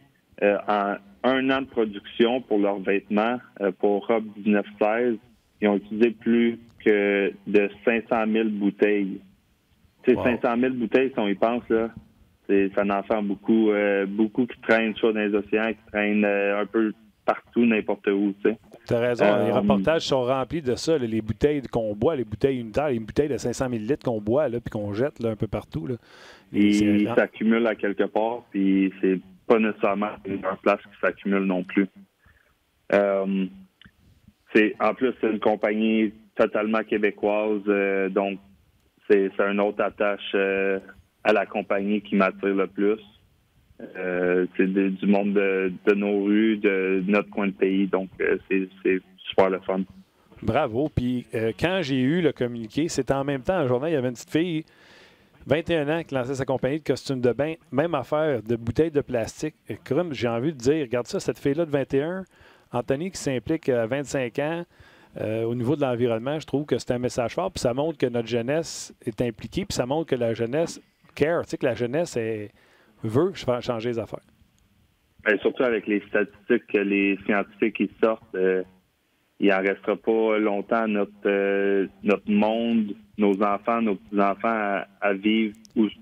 En un an de production pour leurs vêtements, pour Hub 1916, ils ont utilisé plus que de 500 000 bouteilles. Wow. 500 000 bouteilles, si on y pense, là, ça en fait beaucoup. Beaucoup qui traînent soit dans les océans, qui traînent un peu partout, n'importe où. Tu as raison. Les reportages sont remplis de ça. Là, les bouteilles qu'on boit, les bouteilles unitaires, les bouteilles de 500 ml qu'on boit puis qu'on jette là, un peu partout. Là. Et ça s'accumule à quelque part, puis c'est pas nécessairement une place qui s'accumule non plus. En plus, c'est une compagnie totalement québécoise, donc c'est une autre attache à la compagnie qui m'attire le plus. C'est du monde de nos rues, de notre coin de pays. Donc, c'est super le fun. Bravo. Puis quand j'ai eu le communiqué, c'était en même temps, un journal, il y avait une petite fille, 21 ans, qui lançait sa compagnie de costumes de bain, même affaire, de bouteilles de plastique. Et comme j'ai envie de dire, regarde ça, cette fille-là de 21, Anthony qui s'implique à 25 ans au niveau de l'environnement, je trouve que c'est un message fort. Puis ça montre que notre jeunesse est impliquée, puis ça montre que la jeunesse care, tu sais, que la jeunesse veut changer les affaires. Et surtout avec les statistiques que les scientifiques qui sortent, il n'en restera pas longtemps notre monde, nos enfants, nos petits-enfants à vivre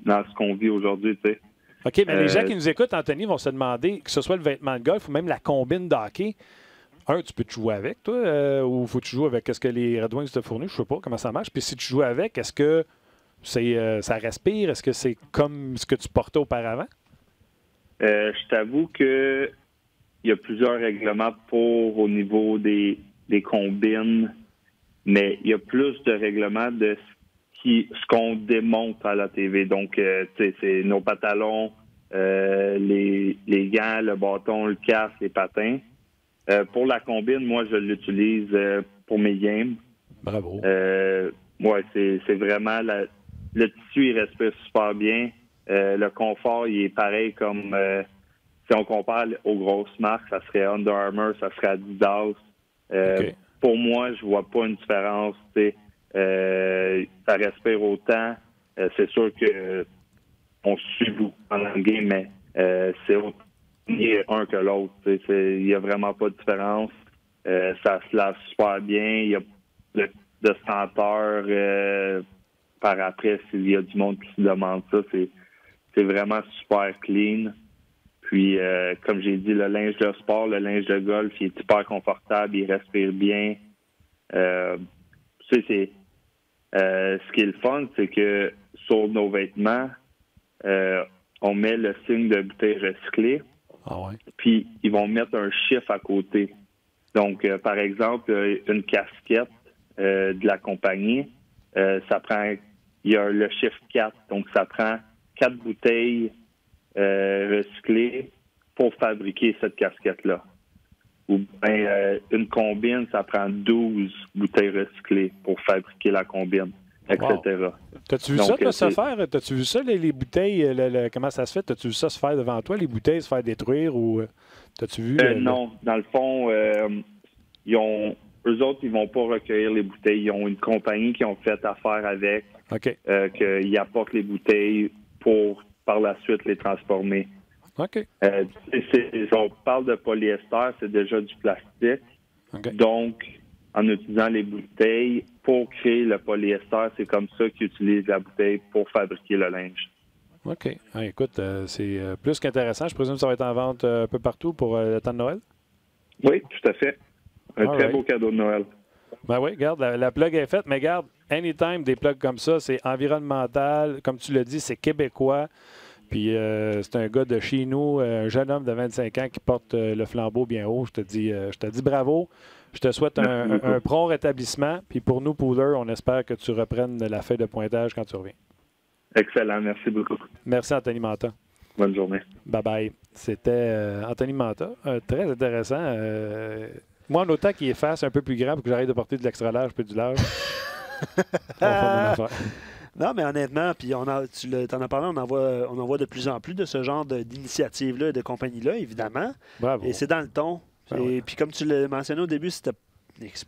dans ce qu'on vit aujourd'hui, tu sais. OK, mais les gens qui nous écoutent, Anthony, vont se demander, que ce soit le vêtement de golf ou même la combine de hockey, tu peux te jouer avec, toi, ou faut que tu joues avec ce que les Red Wings te fournissent? Je sais pas comment ça marche. Puis si tu joues avec, est-ce que ça respire? Est-ce que c'est comme ce que tu portais auparavant? Je t'avoue que il y a plusieurs règlements au niveau des combines, mais il y a plus de règlements de ce qu'on démontre à la TV. Donc, c'est nos pantalons, les gants, le bâton, le casque, les patins. Pour la combine, moi, je l'utilise pour mes games. Bravo. Ouais, c'est vraiment... le tissu, il respire super bien. Le confort, il est pareil comme... si on compare aux grosses marques, ça serait Under Armour, ça serait Adidas. Okay. Pour moi, je vois pas une différence. Ça respire autant. C'est sûr que on suit beaucoup pendant le game, mais c'est autant un que l'autre. Il n'y a vraiment pas de différence. Ça se lave super bien. Il y a de senteur par après s'il y a du monde qui se demande ça. C'est vraiment super clean. Puis, comme j'ai dit, le linge de sport, le linge de golf, il est super confortable, il respire bien. Ce qui est le fun, c'est que sur nos vêtements, on met le signe de bouteille recyclée. Ah ouais. Puis, ils vont mettre un chiffre à côté. Donc, par exemple, une casquette de la compagnie, il y a le chiffre 4. Donc, ça prend 4 bouteilles recyclées pour fabriquer cette casquette-là. Ou bien une combine, ça prend 12 bouteilles recyclées pour fabriquer la combine, etc. Wow. T'as-tu vu ça se faire? T'as-tu vu ça, les bouteilles, comment ça se fait? T'as-tu vu ça se faire devant toi, les bouteilles se faire détruire? Ou t'as-tu vu? Non. Dans le fond, eux autres, ils vont pas recueillir les bouteilles. Ils ont une compagnie qui ont fait affaire avec, OK. qu'ils apportent les bouteilles pour, par la suite, les transformer. OK. On parle de polyester, c'est déjà du plastique. Okay. Donc, en utilisant les bouteilles pour créer le polyester, c'est comme ça qu'ils utilisent la bouteille pour fabriquer le linge. OK. Ah, écoute, c'est plus qu'intéressant. Je présume que ça va être en vente un peu partout pour le temps de Noël? Oui, tout à fait. Un très beau cadeau de Noël. Ben oui, regarde, la plug est faite, mais regarde, anytime, des plugs comme ça, c'est environnemental. Comme tu l'as dit, c'est québécois. Puis c'est un gars de chez nous, un jeune homme de 25 ans qui porte le flambeau bien haut. Je te dis bravo. Je te souhaite un prompt rétablissement. Puis pour nous, Pooler, on espère que tu reprennes la feuille de pointage quand tu reviens. Excellent. Merci beaucoup. Merci, Anthony Manta. Bonne journée. Bye-bye. C'était Anthony Manta. Très intéressant. Moi, en autant qu'il est face un peu plus grand pour que j'arrête de porter de l'extra large puis du large, on va faire mon affaire. Non, mais honnêtement, puis tu t'en as parlé, on en voit de plus en plus de ce genre d'initiatives-là, de compagnies-là, évidemment. Bravo. Et c'est dans le ton. Et puis comme tu l'as mentionné au début, c'est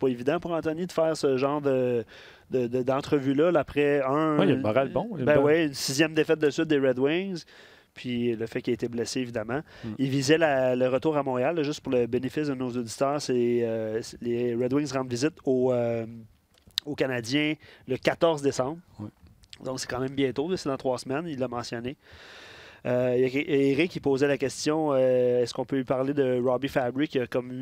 pas évident pour Anthony de faire ce genre d'entrevue-là après il y a le moral bon. Une 6e défaite de suite des Red Wings. Puis le fait qu'il ait été blessé, évidemment. Il visait le retour à Montréal, là, juste pour le bénéfice de nos auditeurs. Les Red Wings rendent visite aux Canadiens le 14 décembre. Ouais. Donc, c'est quand même bientôt. C'est dans 3 semaines, il l'a mentionné. Il y a Eric qui posait la question, est-ce qu'on peut lui parler de Robbie Fabry qui a comme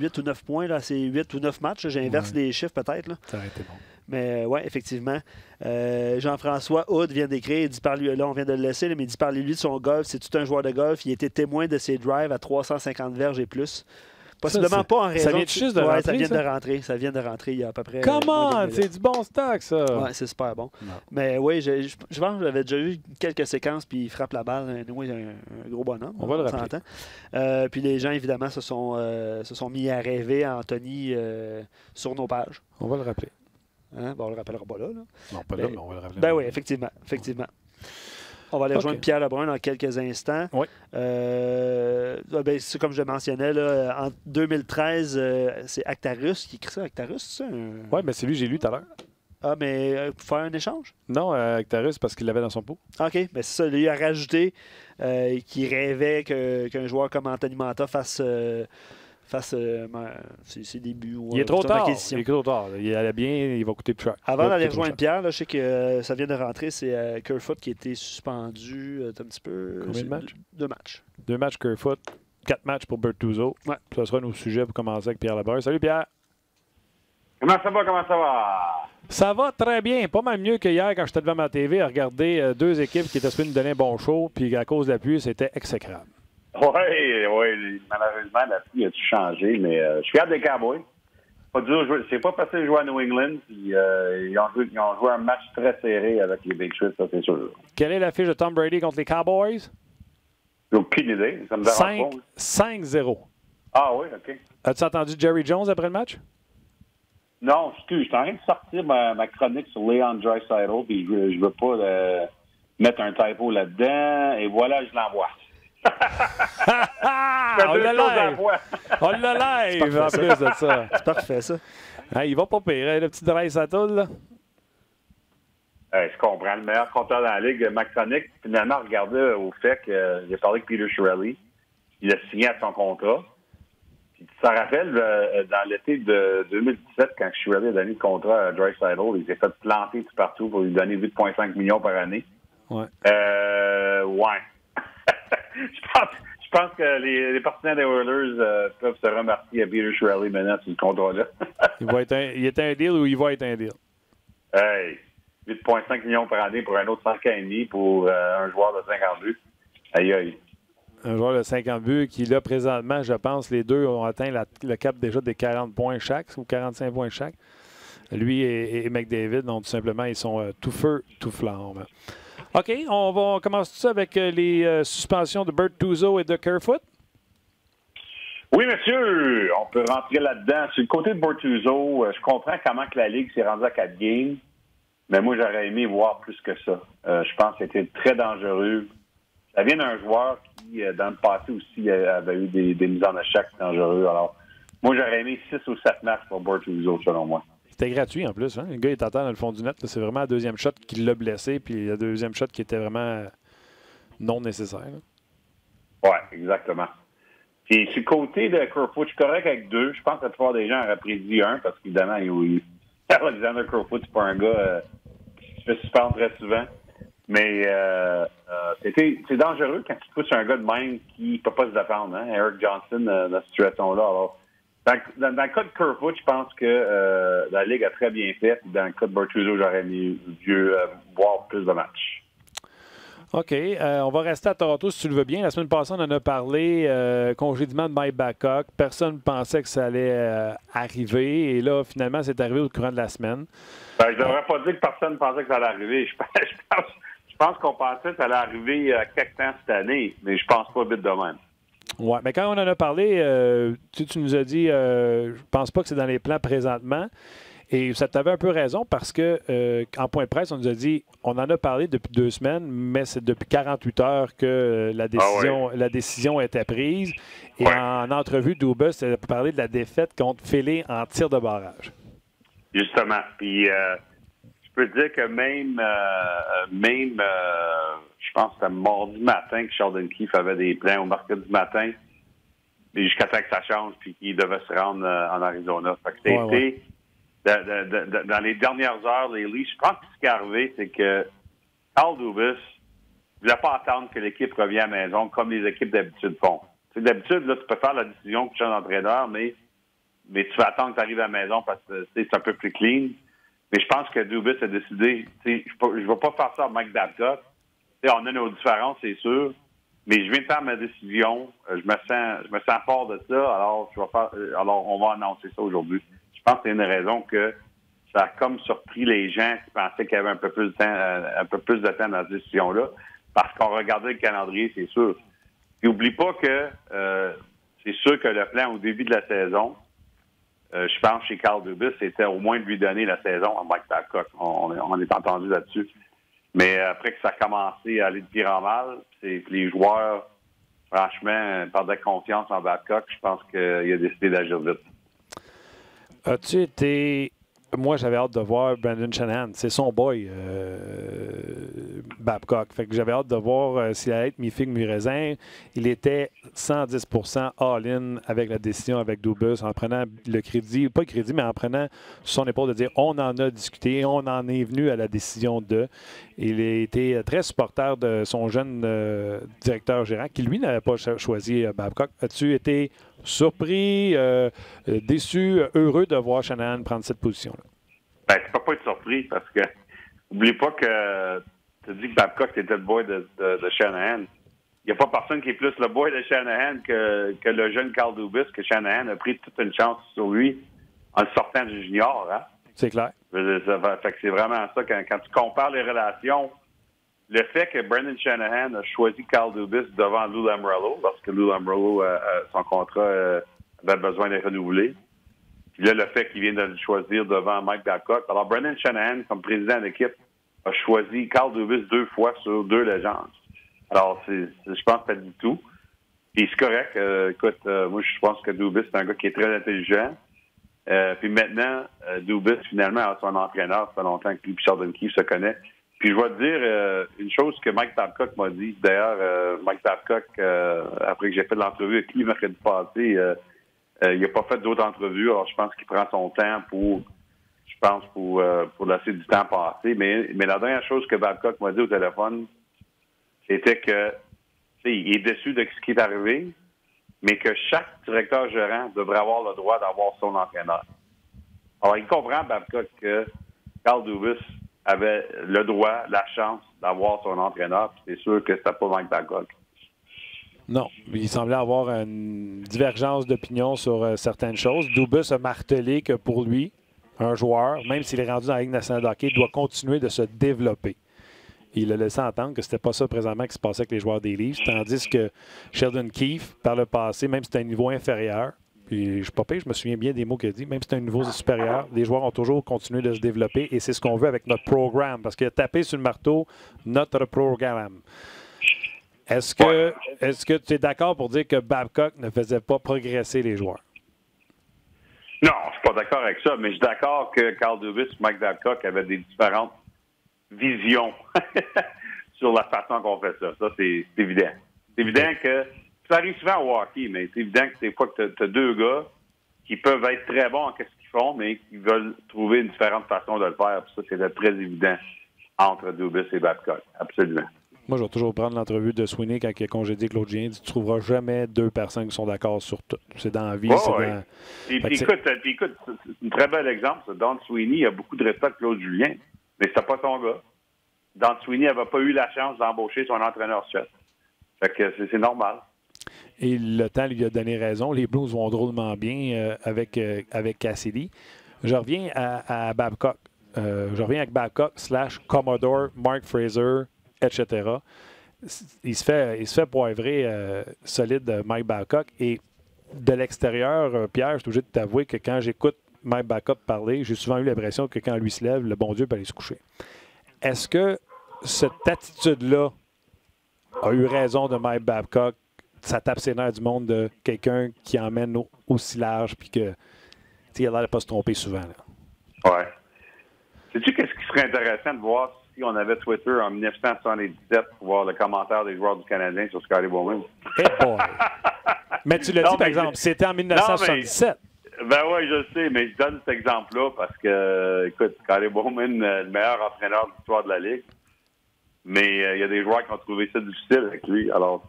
8 ou 9 points. Là, c'est 8 ou 9 matchs. J'inverse les chiffres peut-être. Là. Ça aurait été bon. Mais oui, effectivement. Jean-François Hood vient d'écrire, il dit là, on vient de le laisser, mais il dit parlez-lui de son golf. C'est tout un joueur de golf. Il était témoin de ses drives à 350 verges et plus. Possiblement pas en raison. Ça vient juste de rentrer. Ça vient de rentrer. Ça vient de rentrer il y a à peu près. Comment? C'est du bon stock, ça. Ouais, c'est super bon. Non. Mais oui, je pense que j'avais déjà vu quelques séquences, puis il frappe la balle. Oui, un gros bonhomme. On va le rappeler. s'entend. Puis les gens, évidemment, se sont mis à rêver à Anthony sur nos pages. On va le rappeler. Hein? Bon, on le rappellera pas là. Non, pas là, mais on va le rappeler. Ben oui, effectivement. On va aller rejoindre OK. Pierre Lebrun dans quelques instants. Oui. C'est comme je le mentionnais, là, en 2013, c'est Actarus qui écrit ça. Actarus, c'est ça? Oui, mais c'est lui que j'ai lu tout à l'heure. Ah, mais pour faire un échange? Non, Actarus, parce qu'il l'avait dans son pot. OK, mais c'est ça. Lui a rajouté qu'il rêvait qu'un joueur comme Anthony Mantha fasse ses débuts. Il est trop tard. Acquisition. Il est trop tard. Il allait bien, il va coûter plus cher. Avant d'aller rejoindre Pierre, là, je sais que ça vient de rentrer, c'est Kerfoot qui a été suspendu un petit peu. Combien de matchs? 2 matchs. 2 matchs Kerfoot, 4 matchs pour Bertuzzo. Ouais. Ça sera nos sujets pour commencer avec Pierre Lebrun. Salut Pierre. Comment ça va? Ça va très bien. Pas mal mieux que hier quand j'étais devant ma TV à regarder 2 équipes qui étaient supposées nous donner un bon show, puis à cause de la pluie, c'était exécrable. Oui, malheureusement, la pluie a tout changé, mais je suis fier des Cowboys. C'est pas facile de jouer à New England, puis ils ont joué un match très serré avec les Patriots, ça c'est sûr. Quelle est la fiche de Tom Brady contre les Cowboys? J'ai aucune idée, ça me dérange pas. 5-0. Ah oui, OK. As-tu entendu Jerry Jones après le match? Non, excuse, je suis en train de sortir ma chronique sur Leon Draisaitl, puis je veux pas mettre un typo là-dedans, et voilà, je l'envoie. On l'a live! On l'a live en plus de ça. C'est parfait, ça. Hein, il va pas pire, hein, le petit Draisaitl, là. Je comprends. Le meilleur compteur dans la Ligue, Macronic, finalement, regardait au fait qu'il a parlé avec Peter Chiarelli. Il a signé à son contrat. Puis, tu t'en rappelles, dans l'été de 2017, quand Chiarelli a donné le contrat à Draisaitl, il s'est fait planter tout partout pour lui donner 8,5 millions par année. Ouais. Ouais. Je pense que les partisans des Oilers peuvent se remercier à Peter Chiarelli maintenant sur ce contrat-là. Il est un deal ou il va être un deal? Hey, 8,5 millions par année pour un autre 5 ans et demi pour un joueur de 50 buts. Aïe, aïe. Un joueur de 50 buts qui, là, présentement, je pense, les deux ont atteint le cap déjà des 40 points chaque ou 45 points chaque. Lui et McDavid, donc tout simplement, ils sont tout feu, tout flamme. OK, on commence tout ça avec les suspensions de Bertuzzo et de Kerfoot. Oui, monsieur, on peut rentrer là-dedans. Sur le côté de Bertuzzo, je comprends comment que la Ligue s'est rendue à 4 games, mais moi, j'aurais aimé voir plus que ça. Je pense que c'était très dangereux. Ça vient d'un joueur qui, dans le passé aussi, avait eu des mises en échec dangereux. Alors, moi, j'aurais aimé 6 ou 7 matchs pour Bertuzzo, selon moi. C'était gratuit en plus. Hein? Le gars est à terre dans le fond du net. C'est vraiment la deuxième shot qui l'a blessé, puis la deuxième shot qui était vraiment non nécessaire. Oui, exactement. Puis sur le côté de Kerfoot, je suis correct avec 2. Je pense que la plupart des gens auraient prédit 1 parce qu'évidemment, Alexander Kerfoot, c'est pas un gars qui se fait suspendre très souvent. Mais c'est dangereux quand tu pousses un gars de même qui ne peut pas se défendre. Hein? Eric Johnson, dans cette situation-là. Alors, dans le cas de Kerfoot, je pense que la Ligue a très bien fait. Dans le cas de Bertuzzo, j'aurais mieux voir plus de matchs. OK. On va rester à Toronto si tu le veux bien. La semaine passée, on en a parlé. Congédiement de Mike Babcock. Personne ne pensait que ça allait arriver. Et là, finalement, c'est arrivé au courant de la semaine. Je ne devrais pas dire que personne ne pensait que ça allait arriver. Je pense qu'on pensait que ça allait arriver quelque temps cette année, mais je pense pas vite de même. Oui, mais quand on en a parlé, tu nous as dit je pense pas que c'est dans les plans présentement. Et ça t'avait un peu raison parce que en point de presse, on nous a dit on en a parlé depuis 2 semaines, mais c'est depuis 48 heures que la décision était prise. Et en entrevue, Dubas a parlé de la défaite contre Philly en tir de barrage. Justement. Puis je peux te dire que même je pense que c'était mardi matin que Sheldon Keefe avait des plans au mercredi matin. Et jusqu'à temps que ça change puis qu'il devait se rendre en Arizona. Fait que c'était dans les dernières heures, les Leafs, je pense que ce qui est arrivé, c'est que Carl Dubas ne voulait pas attendre que l'équipe revienne à la maison comme les équipes d'habitude font. T'sais, d'habitude, là, tu peux faire la décision que tu changes d'entraîneur, mais tu vas attendre que tu arrives à la maison parce que c'est un peu plus clean. Mais je pense que Dubas a décidé, je ne vais pas faire ça à Mike Babcock. On a nos différences, c'est sûr, Mais je viens de faire ma décision. Je me sens fort de ça. Alors, on va annoncer ça aujourd'hui. Je pense que c'est une raison que ça a comme surpris les gens qui pensaient qu'il y avait un peu plus de temps dans cette décision-là. Parce qu'on regardait le calendrier, c'est sûr. Puis, n'oublie pas que c'est sûr que le plan au début de la saison, je pense chez Carl Dubus, c'était au moins de lui donner la saison à Mike Babcock. On est entendu là-dessus. Mais après que ça a commencé à aller de pire en mal, c'est que les joueurs, franchement, perdaient confiance en Babcock. Je pense qu'il a décidé d'agir vite. As-tu été... Moi, j'avais hâte de voir Brendan Shanahan. C'est son boy, Babcock. Fait que j'avais hâte de voir s'il allait être mi-figue, mi-raisin. Il était 110% all-in avec la décision avec Dubus, en prenant le crédit, pas le crédit, mais en prenant sur son épaule de dire on en a discuté, on en est venu à la décision de. Il a été très supporter de son jeune directeur gérant, qui lui n'avait pas choisi Babcock. As-tu été surpris, déçu, heureux de voir Shanahan prendre cette position-là? Ben, tu peux pas être surpris parce que n'oublie pas que tu dis que Babcock était le boy de Shanahan. Il n'y a pas personne qui est plus le boy de Shanahan que le jeune Carl Dubus, que Shanahan a pris toute une chance sur lui en le sortant du junior. Hein? C'est clair. Fait que c'est vraiment ça. Quand tu compares les relations, le fait que Brendan Shanahan a choisi Carl Dubus devant Lou Lamoriello, parce que Lou Lamoriello, son contrat avait besoin d'être renouvelé. Puis là, le fait qu'il vient de le choisir devant Mike Babcock. Alors, Brendan Shanahan, comme président d'équipe, a choisi Carl Dubus 2 fois sur 2 légendes. Alors, je pense pas du tout. Puis c'est correct. Écoute, moi, je pense que Dubus, c'est un gars qui est très intelligent. Puis maintenant, Dubus, finalement, a son entraîneur. Ça fait longtemps que lui et Sheldon Keefe se connaissent. Puis je vais te dire une chose que Mike Babcock m'a dit. D'ailleurs, Mike Babcock, après que j'ai fait l'entrevue avec lui mercredi passé, il n'a pas fait d'autres entrevues. Alors, je pense qu'il prend son temps pour laisser du temps passer. Mais la dernière chose que Babcock m'a dit au téléphone, c'était que il est déçu de ce qui est arrivé, mais que chaque directeur gérant devrait avoir le droit d'avoir son entraîneur. Alors, il comprend, Babcock, que Carl Dubus avait le droit, la chance d'avoir son entraîneur. Puis c'est sûr que c'était pas Mike Babcock. Non, il semblait avoir une divergence d'opinion sur certaines choses. Dubus a martelé que pour lui, un joueur, même s'il est rendu dans la Ligue nationale de hockey, doit continuer de se développer. Il a laissé entendre que c'était pas ça présentement qui se passait avec les joueurs des Leafs, tandis que Sheldon Keefe, par le passé, même si c'était un niveau inférieur, puis je suis pas pire, je me souviens bien des mots qu'il a dit, même si c'est un niveau supérieur, les joueurs ont toujours continué de se développer et c'est ce qu'on veut avec notre programme, parce qu'il a tapé sur le marteau notre programme. Est-ce que tu es d'accord pour dire que Babcock ne faisait pas progresser les joueurs? Non, je suis pas d'accord avec ça, mais je suis d'accord que Carl Dubus et Mike Babcock avaient des différentes visions sur la façon qu'on fait ça. Ça, c'est évident. C'est évident que ça arrive souvent au hockey, mais c'est évident que des fois que tu as 2 gars qui peuvent être très bons en ce qu'ils font, mais qui veulent trouver une différente façon de le faire. Puis ça, c'était très évident entre Dubus et Babcock. Absolument. Moi, je vais toujours prendre l'entrevue de Sweeney quand il a congédié Claude Julien. Il dit, tu ne trouveras jamais 2 personnes qui sont d'accord sur tout. C'est dans la vie. Puis écoute, c'est un très bel exemple. Ça. Don Sweeney a beaucoup de respect pour Claude Julien, mais c'était pas son gars. Don Sweeney n'avait pas eu la chance d'embaucher son entraîneur-chef. Fait que c'est normal. Et le temps lui a donné raison. Les Blues vont drôlement bien avec Cassidy. Je reviens à Babcock. Je reviens avec Babcock / Commodore, Mark Fraser, etc. Il se fait poivrer solide Mike Babcock. Et de l'extérieur, Pierre, je suis obligé de t'avouer que quand j'écoute Mike Babcock parler, j'ai souvent eu l'impression que quand lui se lève, le bon Dieu peut aller se coucher. Est-ce que cette attitude-là a eu raison de Mike Babcock? Ça tape ses nerfs du monde de quelqu'un qui emmène aussi large puis que il a l'air de ne pas se tromper souvent. Là. Ouais. Sais-tu qu'est-ce qui serait intéressant de voir si on avait Twitter en 1977 pour voir le commentaire des joueurs du Canadien sur Scotty Bowman? Hey boy! Mais tu l'as dit, par exemple, c'était en 1977. Ben oui, je sais, mais je donne cet exemple-là parce que, écoute, Scotty Bowman, le meilleur entraîneur de l'histoire de la Ligue, mais il y a des joueurs qui ont trouvé ça difficile avec lui. Alors,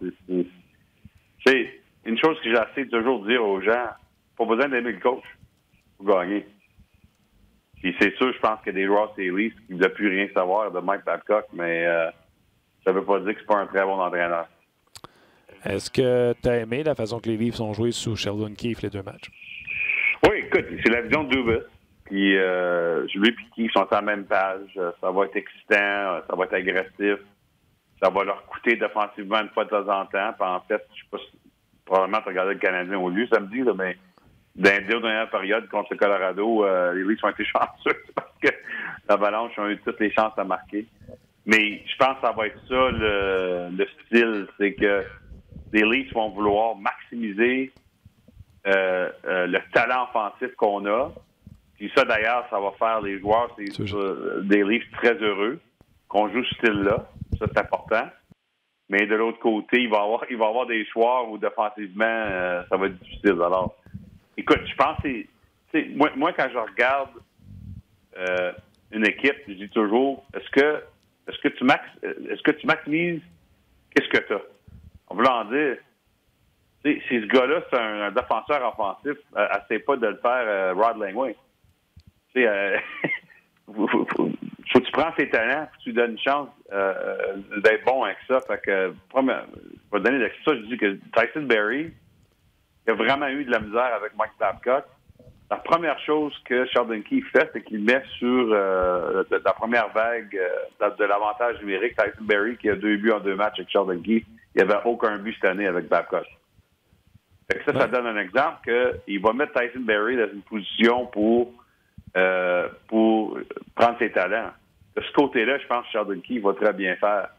c'est une chose que j'essaie de toujours dire aux gens, pas besoin d'aimer le coach pour gagner. Puis c'est sûr, je pense que des joueurs c'est Leafs qui ne veulent plus rien savoir de Mike Babcock, mais ça ne veut pas dire que c'est pas un très bon entraîneur. Est-ce que tu as aimé la façon que les Leafs ont joué sous Sheldon Keefe les 2 matchs? Oui, écoute, c'est la vision de Dubas. Puis, lui et Keefe sont à la même page. Ça va être excitant, ça va être agressif. Ça va leur coûter défensivement une fois de temps en temps. Puis, en fait, je sais pas si probablement tu regardais le Canadien au lieu samedi, là, mais dans les 2 dernières périodes contre le Colorado, les Leafs ont été chanceux parce que l'Avalanche ont eu toutes les chances à marquer. Mais je pense que ça va être ça le style, c'est que les Leafs vont vouloir maximiser le talent offensif qu'on a. Puis ça, d'ailleurs, ça va faire les joueurs des Leafs très heureux qu'on joue ce style-là. Ça, c'est important. Mais de l'autre côté, il va y avoir des soirs où défensivement, ça va être difficile. Alors, écoute, je pense que moi, quand je regarde une équipe, je dis toujours, est-ce que tu maximises qu'est-ce que tu as? En voulant dire, si ce gars-là, c'est un défenseur offensif, essaie pas de le faire Rod Langway. Faut que tu prends ses talents, puis tu lui donnes une chance d'être bon avec ça. Fait que, je vais te donner ça, je dis que Tyson Barrie a vraiment eu de la misère avec Mike Babcock. La première chose que Sheldon Keefe fait, c'est qu'il met sur la première vague de l'avantage numérique Tyson Barrie, qui a 2 buts en 2 matchs avec Sheldon Keefe. Il n'y avait aucun but cette année avec Babcock. Fait que ça donne un exemple qu'il va mettre Tyson Barrie dans une position pour prendre ses talents. De ce côté-là, je pense que Sheldon Keefe va très bien faire.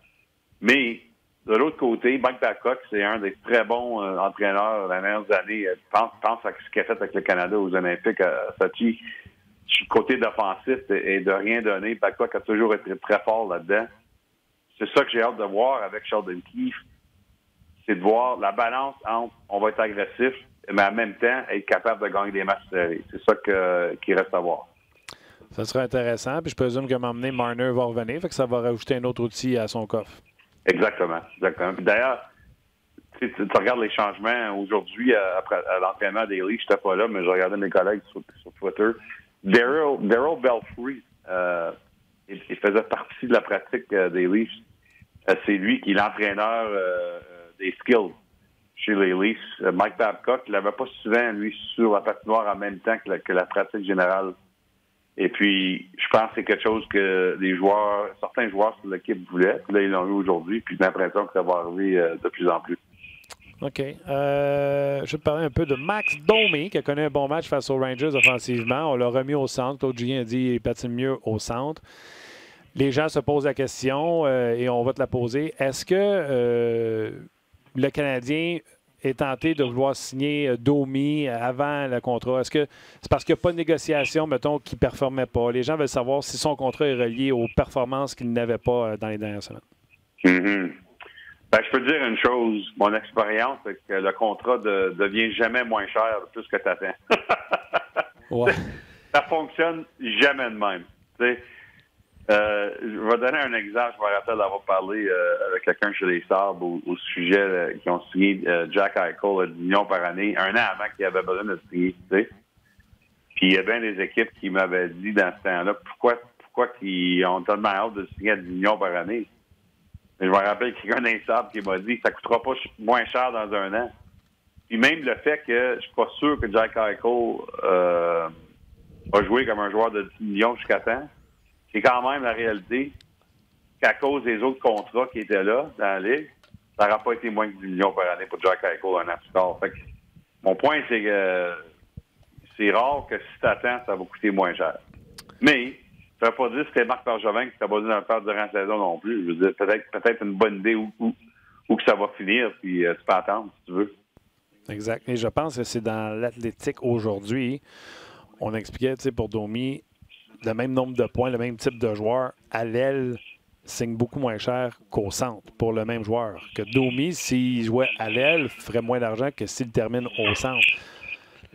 Mais, de l'autre côté, Mike Babcock, c'est un des très bons entraîneurs des dernières années. Pense à ce qu'il a fait avec le Canada aux Olympiques à Sochi. Du côté d'offensif et de rien donner, Babcock a toujours été très fort là-dedans. C'est ça que j'ai hâte de voir avec Sheldon Keefe. C'est de voir la balance entre on va être agressif, mais en même temps, être capable de gagner des matchs serrés. C'est ça qu'il reste à voir. Ça sera intéressant. Puis je présume que m'emmener Marner va revenir, fait que ça va rajouter un autre outil à son coffre. Exactement. Puis d'ailleurs, tu regardes les changements aujourd'hui après l'entraînement des Leafs. Je n'étais pas là, mais je regardais mes collègues sur Twitter. Daryl Belfry, il faisait partie de la pratique des Leafs. C'est lui qui est l'entraîneur des skills chez les Leafs. Mike Babcock, il l'avait pas souvent, lui, sur la patinoire en même temps que la pratique générale. Et puis, je pense que c'est quelque chose que certains joueurs sur l'équipe voulaient. Puis là, ils l'ont eu aujourd'hui. Puis j'ai l'impression que ça va arriver de plus en plus. OK. Je vais te parler un peu de Max Domi, qui a connu un bon match face aux Rangers offensivement. On l'a remis au centre. Claude Julien a dit qu'il patine mieux au centre. Les gens se posent la question et on va te la poser. Est-ce que le Canadien est tenté de vouloir signer Domi avant le contrat? Est-ce que c'est parce qu'il n'y a pas de négociation, mettons, qu'il ne performait pas? Les gens veulent savoir si son contrat est relié aux performances qu'il n'avait pas dans les dernières semaines. Mm-hmm. Je peux te dire une chose. Mon expérience, c'est que le contrat ne devient jamais moins cher plus que tu attends. Ouais. Ça fonctionne jamais de même. Je vais donner un exemple. Je me rappelle d'avoir parlé avec quelqu'un chez les Sabres au sujet qui ont signé Jack Eichel à 10 millions par année, un an avant qu'il avait besoin de signer. Puis il y a bien des équipes qui m'avaient dit dans ce temps-là pourquoi ils ont tellement hâte de signer à 10 millions par année. Mais je me rappelle quelqu'un d'un Sabres qui m'a dit que ça ne coûtera pas moins cher dans un an. Puis même le fait que je suis pas sûr que Jack Eichel a joué comme un joueur de 10 millions jusqu'à temps. C'est quand même la réalité qu'à cause des autres contrats qui étaient là dans la Ligue, ça n'aura pas été moins que 10 millions par année pour Jack Eichel un an plus tard. Fait que mon point, c'est que c'est rare que si tu attends, ça va coûter moins cher. Mais ça ne veut pas dire que c'était Marc Bergevin que tu as besoin de le faire durant la saison non plus. Je veux dire, peut-être une bonne idée où que ça va finir, puis tu peux attendre si tu veux. Exact. Et je pense que c'est dans l'athlétique aujourd'hui. On expliquait, tu sais, pour Domi, le même nombre de points, le même type de joueur, à l'aile, signe beaucoup moins cher qu'au centre pour le même joueur. Que Domi, s'il jouait à l'aile, ferait moins d'argent que s'il termine au centre.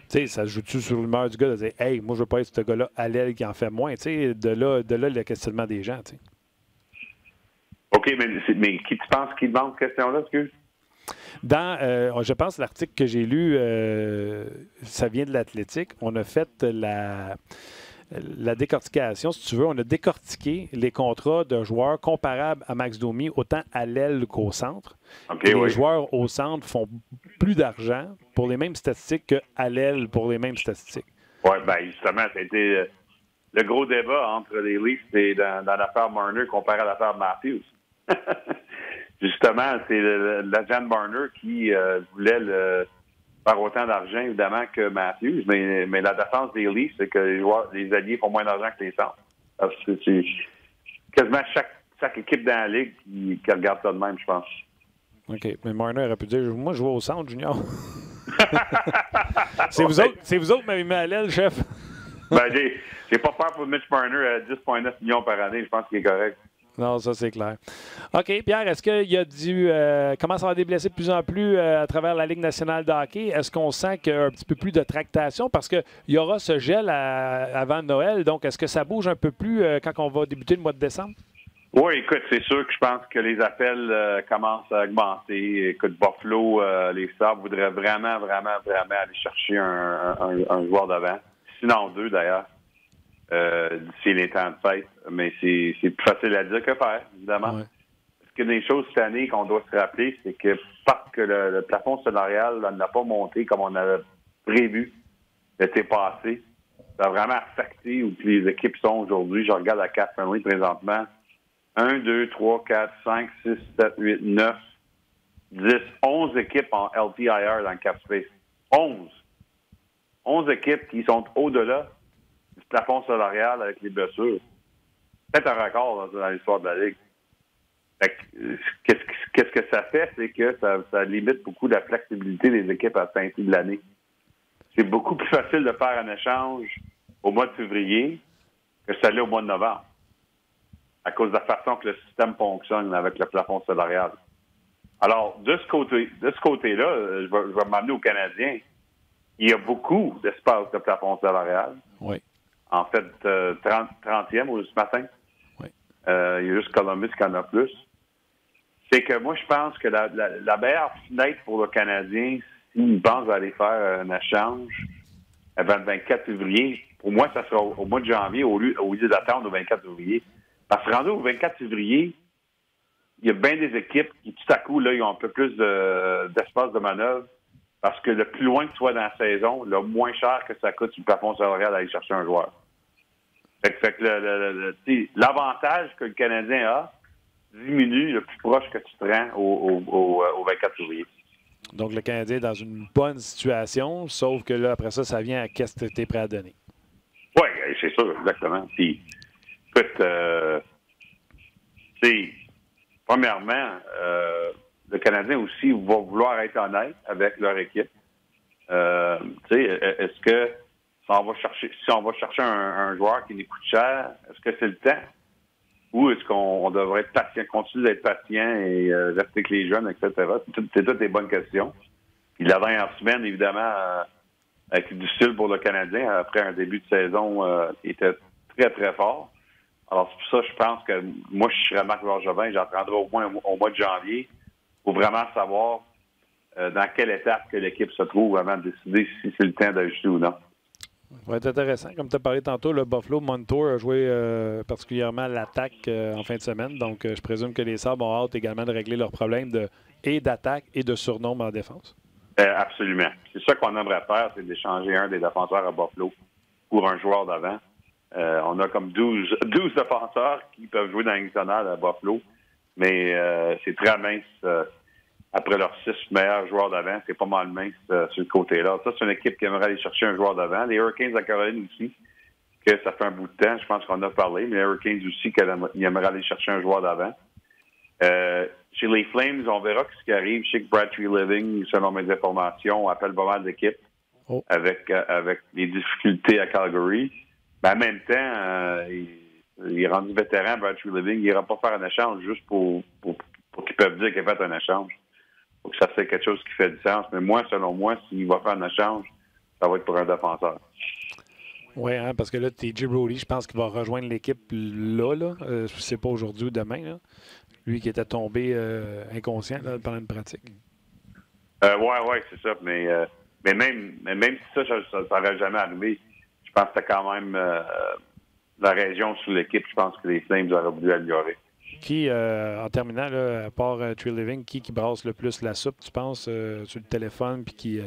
Tu sais, ça joue-tu sur l'humeur du gars de dire « Hey, moi, je veux pas être ce gars-là à l'aile qui en fait moins. » Tu sais, de là, le questionnement des gens, tu sais. OK, mais qui tu penses qui demande cette question-là, excuse? Je pense l'article que j'ai lu, ça vient de l'Athlétique. On a fait la décortication, si tu veux. On a décortiqué les contrats de joueurs comparables à Max Domi, autant à l'aile qu'au centre. Okay, les joueurs au centre font plus d'argent pour les mêmes statistiques qu'à l'aile pour les mêmes statistiques. Oui, bien justement, ça a été le gros débat entre les Leafs et dans l'affaire Marner comparé à l'affaire Matthews. Justement, c'est l'agent Marner qui voulait faire autant d'argent, évidemment, que Matthews, mais la défense des Leafs, c'est que les alliés font moins d'argent que les centres. C'est quasiment chaque équipe dans la Ligue qui regarde ça de même, je pense. OK, mais Marner aurait pu dire, moi, je joue au centre, Junior. C'est vous autres qui m'avez mis à l'aile, chef. Ben, j'ai pas peur pour Mitch Marner à 10,9 millions par année. Je pense qu'il est correct. Non, ça, c'est clair. OK, Pierre, est-ce qu'il y a commence à avoir des blessés de plus en plus à travers la Ligue nationale de hockey? Est-ce qu'on sent qu'il y a un petit peu plus de tractation? Parce qu'il y aura ce gel avant Noël. Donc, est-ce que ça bouge un peu plus quand on va débuter le mois de décembre? Oui, écoute, c'est sûr que je pense que les appels commencent à augmenter. Écoute, Buffalo, les Sabres voudraient vraiment aller chercher un joueur d'avant. Sinon deux, d'ailleurs. D'ici les temps de fête, mais c'est plus facile à dire que faire, évidemment. Ouais. Parce que des choses cette année qu'on doit se rappeler, c'est que parce que le plafond salarial n'a pas monté comme on avait prévu l'été passé, ça a vraiment affecté où les équipes sont aujourd'hui. Je regarde la Cap Friendly présentement. 1, 2, 3, 4, 5, 6, 7, 8, 9, 10, 11 équipes en LTIR dans le Cap Space. 11. 11 équipes qui sont au-delà du plafond salarial avec les blessures. C'est peut-être un record dans l'histoire de la Ligue. Qu'est-ce que ça fait? C'est que ça limite beaucoup la flexibilité des équipes à la fin de l'année. C'est beaucoup plus facile de faire un échange au mois de février que ça l'est au mois de novembre, à cause de la façon que le système fonctionne avec le plafond salarial. Alors, de ce côté-là, je vais m'amener aux Canadiens. Il y a beaucoup d'espace de plafond salarial. Oui. En fait, 30e ce matin. Oui. Il y a juste Columbus qui en a plus. C'est que moi, je pense que la meilleure fenêtre pour le Canadien, s'il pense aller faire un échange avant le 24 février, pour moi, ça sera au mois de janvier au lieu d'attendre au 24 février. Parce que rendu au 24 février, il y a bien des équipes qui, tout à coup, là, ils ont un peu plus d'espace de manœuvre. Parce que le plus loin que tu sois dans la saison, le moins cher que ça coûte sur le plafond salarial d'aller chercher un joueur. Fait que l'avantage que le Canadien a diminue le plus proche que tu te rends au 24 février. Donc, le Canadien est dans une bonne situation, sauf que là, après ça vient à qu'est-ce que tu es prêt à donner. Oui, c'est sûr, exactement. Puis, écoute, premièrement, le Canadien aussi va vouloir être honnête avec leur équipe. Est-ce que si on va chercher un joueur qui nous coûte cher, est-ce que c'est le temps? Ou est-ce qu'on devrait être patient, continuer d'être patient et rester avec les jeunes, etc.? C'est toutes des bonnes questions. Puis la dernière semaine, évidemment, a été difficile pour le Canadien après un début de saison qui était très, très fort. Alors, c'est pour ça, je pense que moi, je serais Marc Bergevin, j'en prendrai au moins au mois de janvier pour vraiment savoir dans quelle étape que l'équipe se trouve avant de décider si c'est le temps d'ajuster ou non. Ça va être intéressant. Comme tu as parlé tantôt, le Buffalo Montour a joué particulièrement l'attaque en fin de semaine. Donc, je présume que les Sabres ont hâte également de régler leurs problèmes d'attaque et de surnombre en défense. Absolument. C'est ça qu'on aimerait faire, c'est d'échanger un des défenseurs à Buffalo pour un joueur d'avant. On a comme 12 défenseurs qui peuvent jouer dans la Ligue nationale à Buffalo, mais c'est très mince. Après leurs 6 meilleurs joueurs d'avant, c'est pas mal mince sur le côté-là. Ça, c'est une équipe qui aimerait aller chercher un joueur d'avant. Les Hurricanes de Caroline aussi, que ça fait un bout de temps, je pense qu'on a parlé, mais les Hurricanes aussi, qu'ils aimeraient aller chercher un joueur d'avant. Chez les Flames, on verra ce qui arrive. Je sais que Brad Treliving, selon mes informations, appelle pas mal d'équipes avec les difficultés à Calgary. Mais en même temps, il est rendu vétéran, Brad Treliving. Il n'ira pas faire un échange juste pour qu'ils peuvent dire qu'il a fait un échange. Il faut que ça fait quelque chose qui fait du sens. Mais moi, selon moi, s'il va faire un échange, ça va être pour un défenseur. Oui, hein, parce que là, TJ Brodie, je pense qu'il va rejoindre l'équipe là. C'est pas aujourd'hui ou demain. Là. Lui qui était tombé inconscient là, pendant une pratique. Oui, c'est ça. Mais même si ça n'aurait jamais arrivé, je pense que c'était quand même la région sous l'équipe, je pense que les Flames auraient voulu améliorer. Qui, en terminant, là, à part Tree Living, qui brasse le plus la soupe, tu penses, sur le téléphone, puis qui...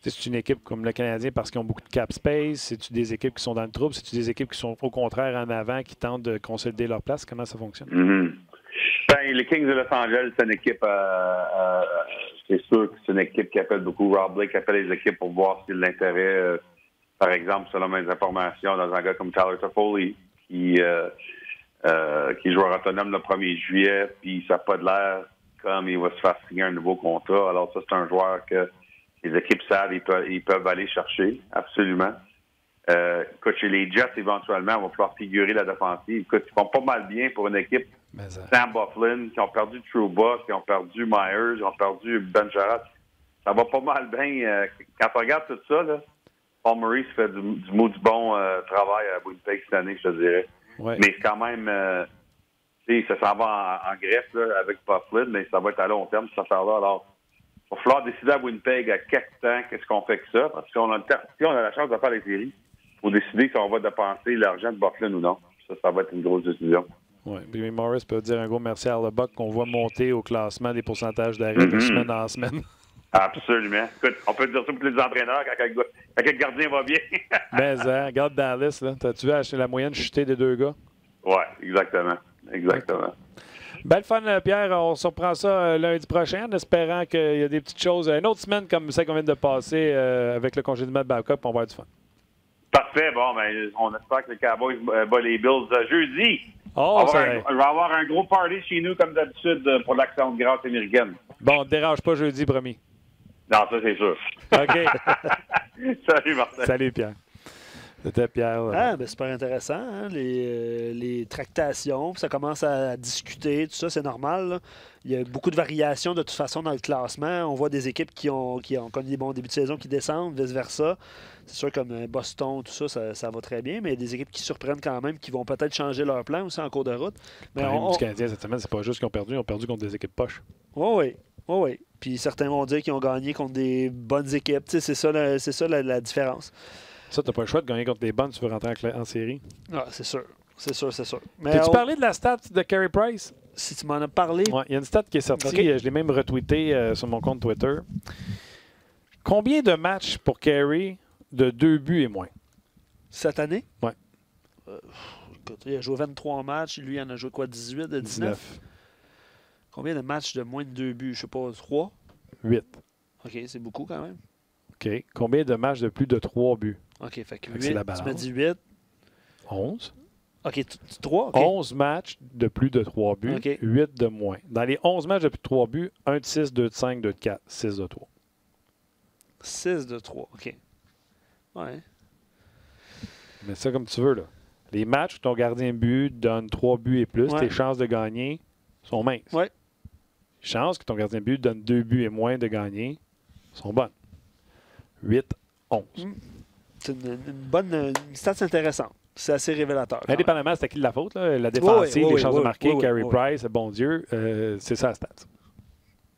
c'est une équipe comme le Canadien parce qu'ils ont beaucoup de cap space? C'est-tu des équipes qui sont dans le trouble? C'est-tu des équipes qui sont au contraire en avant, qui tentent de consolider leur place? Comment ça fonctionne? Mm-hmm. Ben, les Kings de Los Angeles, c'est une équipe, c'est sûr que c'est une équipe qui appelle beaucoup. Rob Blake appelle les équipes pour voir s'il y a de l'intérêt, par exemple, selon mes informations, dans un gars comme Tyler Toffoli, qui est joueur autonome le 1er juillet, puis ça n'a pas de l'air comme il va se faire signer un nouveau contrat. Alors ça, c'est un joueur que les équipes savent, ils peuvent aller chercher, absolument. Écoute, chez les Jets, éventuellement, il va falloir figurer la défensive. Écoute, ils font pas mal bien pour une équipe. Sam Bufflin, qui ont perdu Trouba, qui ont perdu Myers, qui ont perdu Ben Jarrett. Ça va pas mal bien. Quand on regarde tout ça, là, Paul Maurice fait du bon travail à Winnipeg cette année, je te dirais. Ouais. Mais c'est quand même... ça s'en va en greffe là, avec Bufflin, mais ça va être à long terme, cette affaire-là. Alors, il va falloir décider à Winnipeg à quel temps qu'est-ce qu'on fait que ça. Parce que si on a la chance de faire les séries, il faut décider si on va dépenser l'argent de Bufflin ou non. Ça va être une grosse décision. Oui. Billy Morris peut dire un gros merci à Arlebuck qu'on voit monter au classement des pourcentages d'arrêt de semaine en semaine. Absolument. Écoute, on peut dire ça pour les entraîneurs quand le gardien va bien. Mais regarde Dallas, là. T'as-tu vu la moyenne chuter des deux gars? Oui, exactement. Exactement. Belle fun, Pierre. On se reprend ça lundi prochain en espérant qu'il y a des petites choses. Une autre semaine comme ça qu'on vient de passer avec le congédiement de Babcock, on va avoir du fun. Parfait. Bon, ben, on espère que les Cowboys battent les Bills jeudi. Oh, on va avoir un gros party chez nous, comme d'habitude, pour l'Action de grâce américaine. Bon, on ne dérange pas jeudi, promis. Non, ça, c'est sûr. OK. Salut, Martin. Salut, Pierre. C'était Pierre. Ah, ben super intéressant, hein, les tractations. Ça commence à discuter, tout ça, c'est normal. Là. Il y a beaucoup de variations de toute façon dans le classement. On voit des équipes qui ont connu des bons débuts de saison qui descendent, vice-versa. C'est sûr, comme Boston, tout ça, ça va très bien, mais il y a des équipes qui surprennent quand même, qui vont peut-être changer leur plan aussi en cours de route. Mais le Canadien cette semaine, c'est pas juste qu'ils ont perdu contre des équipes poches. Oui. Puis certains vont dire qu'ils ont gagné contre des bonnes équipes. C'est ça la différence. Ça, t'as pas le choix de gagner contre des bonnes, tu veux rentrer en série. Ah, c'est sûr. Mais t'as-tu parlé de la stat de Carey Price? Si tu m'en as parlé. Oui, il y a une stat qui est sortie, okay. Je l'ai même retweeté sur mon compte Twitter. Combien de matchs pour Carey de 2 buts et moins? Cette année? Oui. Écoute, il a joué 23 matchs, lui, il en a joué quoi, 18 de 19? Combien de matchs de moins de 2 buts? Je sais pas, 3? 8. OK, c'est beaucoup quand même. OK. Combien de matchs de plus de 3 buts? OK, fait que 8, tu m'as dit 8. 11. OK, 3? Okay. 11 matchs de plus de 3 buts, okay. 8 de moins. Dans les 11 matchs de plus de 3 buts, 1 de 6, 2 de 5, 2 de 4, 6 de 3. 6 de 3, OK. Ouais. Mais ça comme tu veux, là. Les matchs où ton gardien de but donne 3 buts et plus, tes chances de gagner sont minces. Ouais. Les chances que ton gardien de but donne 2 buts et moins de gagner sont bonnes. 8, 11. C'est une bonne stat intéressante. C'est assez révélateur. Indépendamment, c'est à qui de la faute? Là? La défensive, les chances de marquer, Carey Price, bon Dieu, c'est ça la stat.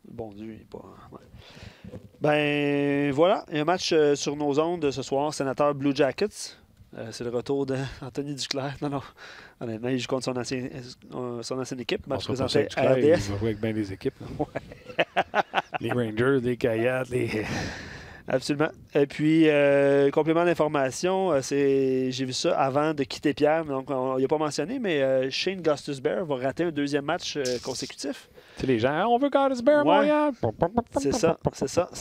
Bon Dieu, il n'est pas... Ouais. Ben voilà, il y a un match sur nos ondes ce soir, sénateur Blue Jackets. C'est le retour d'Anthony Duclair. Non. Honnêtement, il joue contre son ancienne équipe. Match présenté à RDS. Il va jouer avec bien des équipes. Les Rangers, les Coyotes, les... Absolument. Et puis, complément d'information, j'ai vu ça avant de quitter Pierre, donc on n'a pas mentionné, mais Shane Gostisbehere va rater un deuxième match consécutif. C'est les gens, on veut Gostisbehere, Montréal. C'est ça.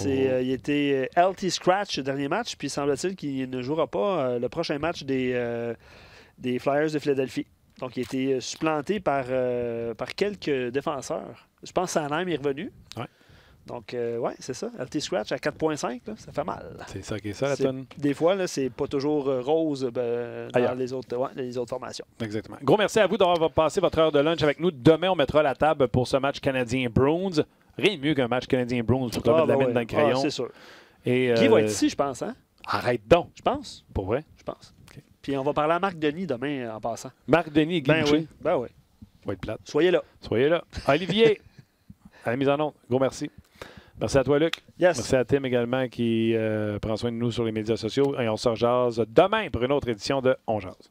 Il était LT Scratch le dernier match, puis semble-t-il qu'il ne jouera pas le prochain match des Flyers de Philadelphie. Donc, il a été supplanté par quelques défenseurs. Je pense que Sanheim est revenu. Ouais. Donc, c'est ça. LT Scratch à 4.5, là, ça fait mal. C'est ça qui est ça, la tonne. Des fois, là, c'est pas toujours rose dans les autres formations. Exactement. Gros merci à vous d'avoir passé votre heure de lunch avec nous. Demain, on mettra la table pour ce match Canadien-Bruins. Rien de mieux qu'un match Canadien-Bruins pour mettre la mine dans le crayon. C'est sûr. Et, qui va être ici, je pense, hein? Arrête donc. Je pense. Pour vrai? Je pense. Okay. Puis on va parler à Marc Denis demain en passant. Marc Denis et Guy Boucher. Ben oui. Va être plate. Soyez là. Olivier, à la mise en onde. Gros merci. Merci à toi, Luc. Yes. Merci à Tim également qui prend soin de nous sur les médias sociaux. Et on se rejase demain pour une autre édition de On Jase.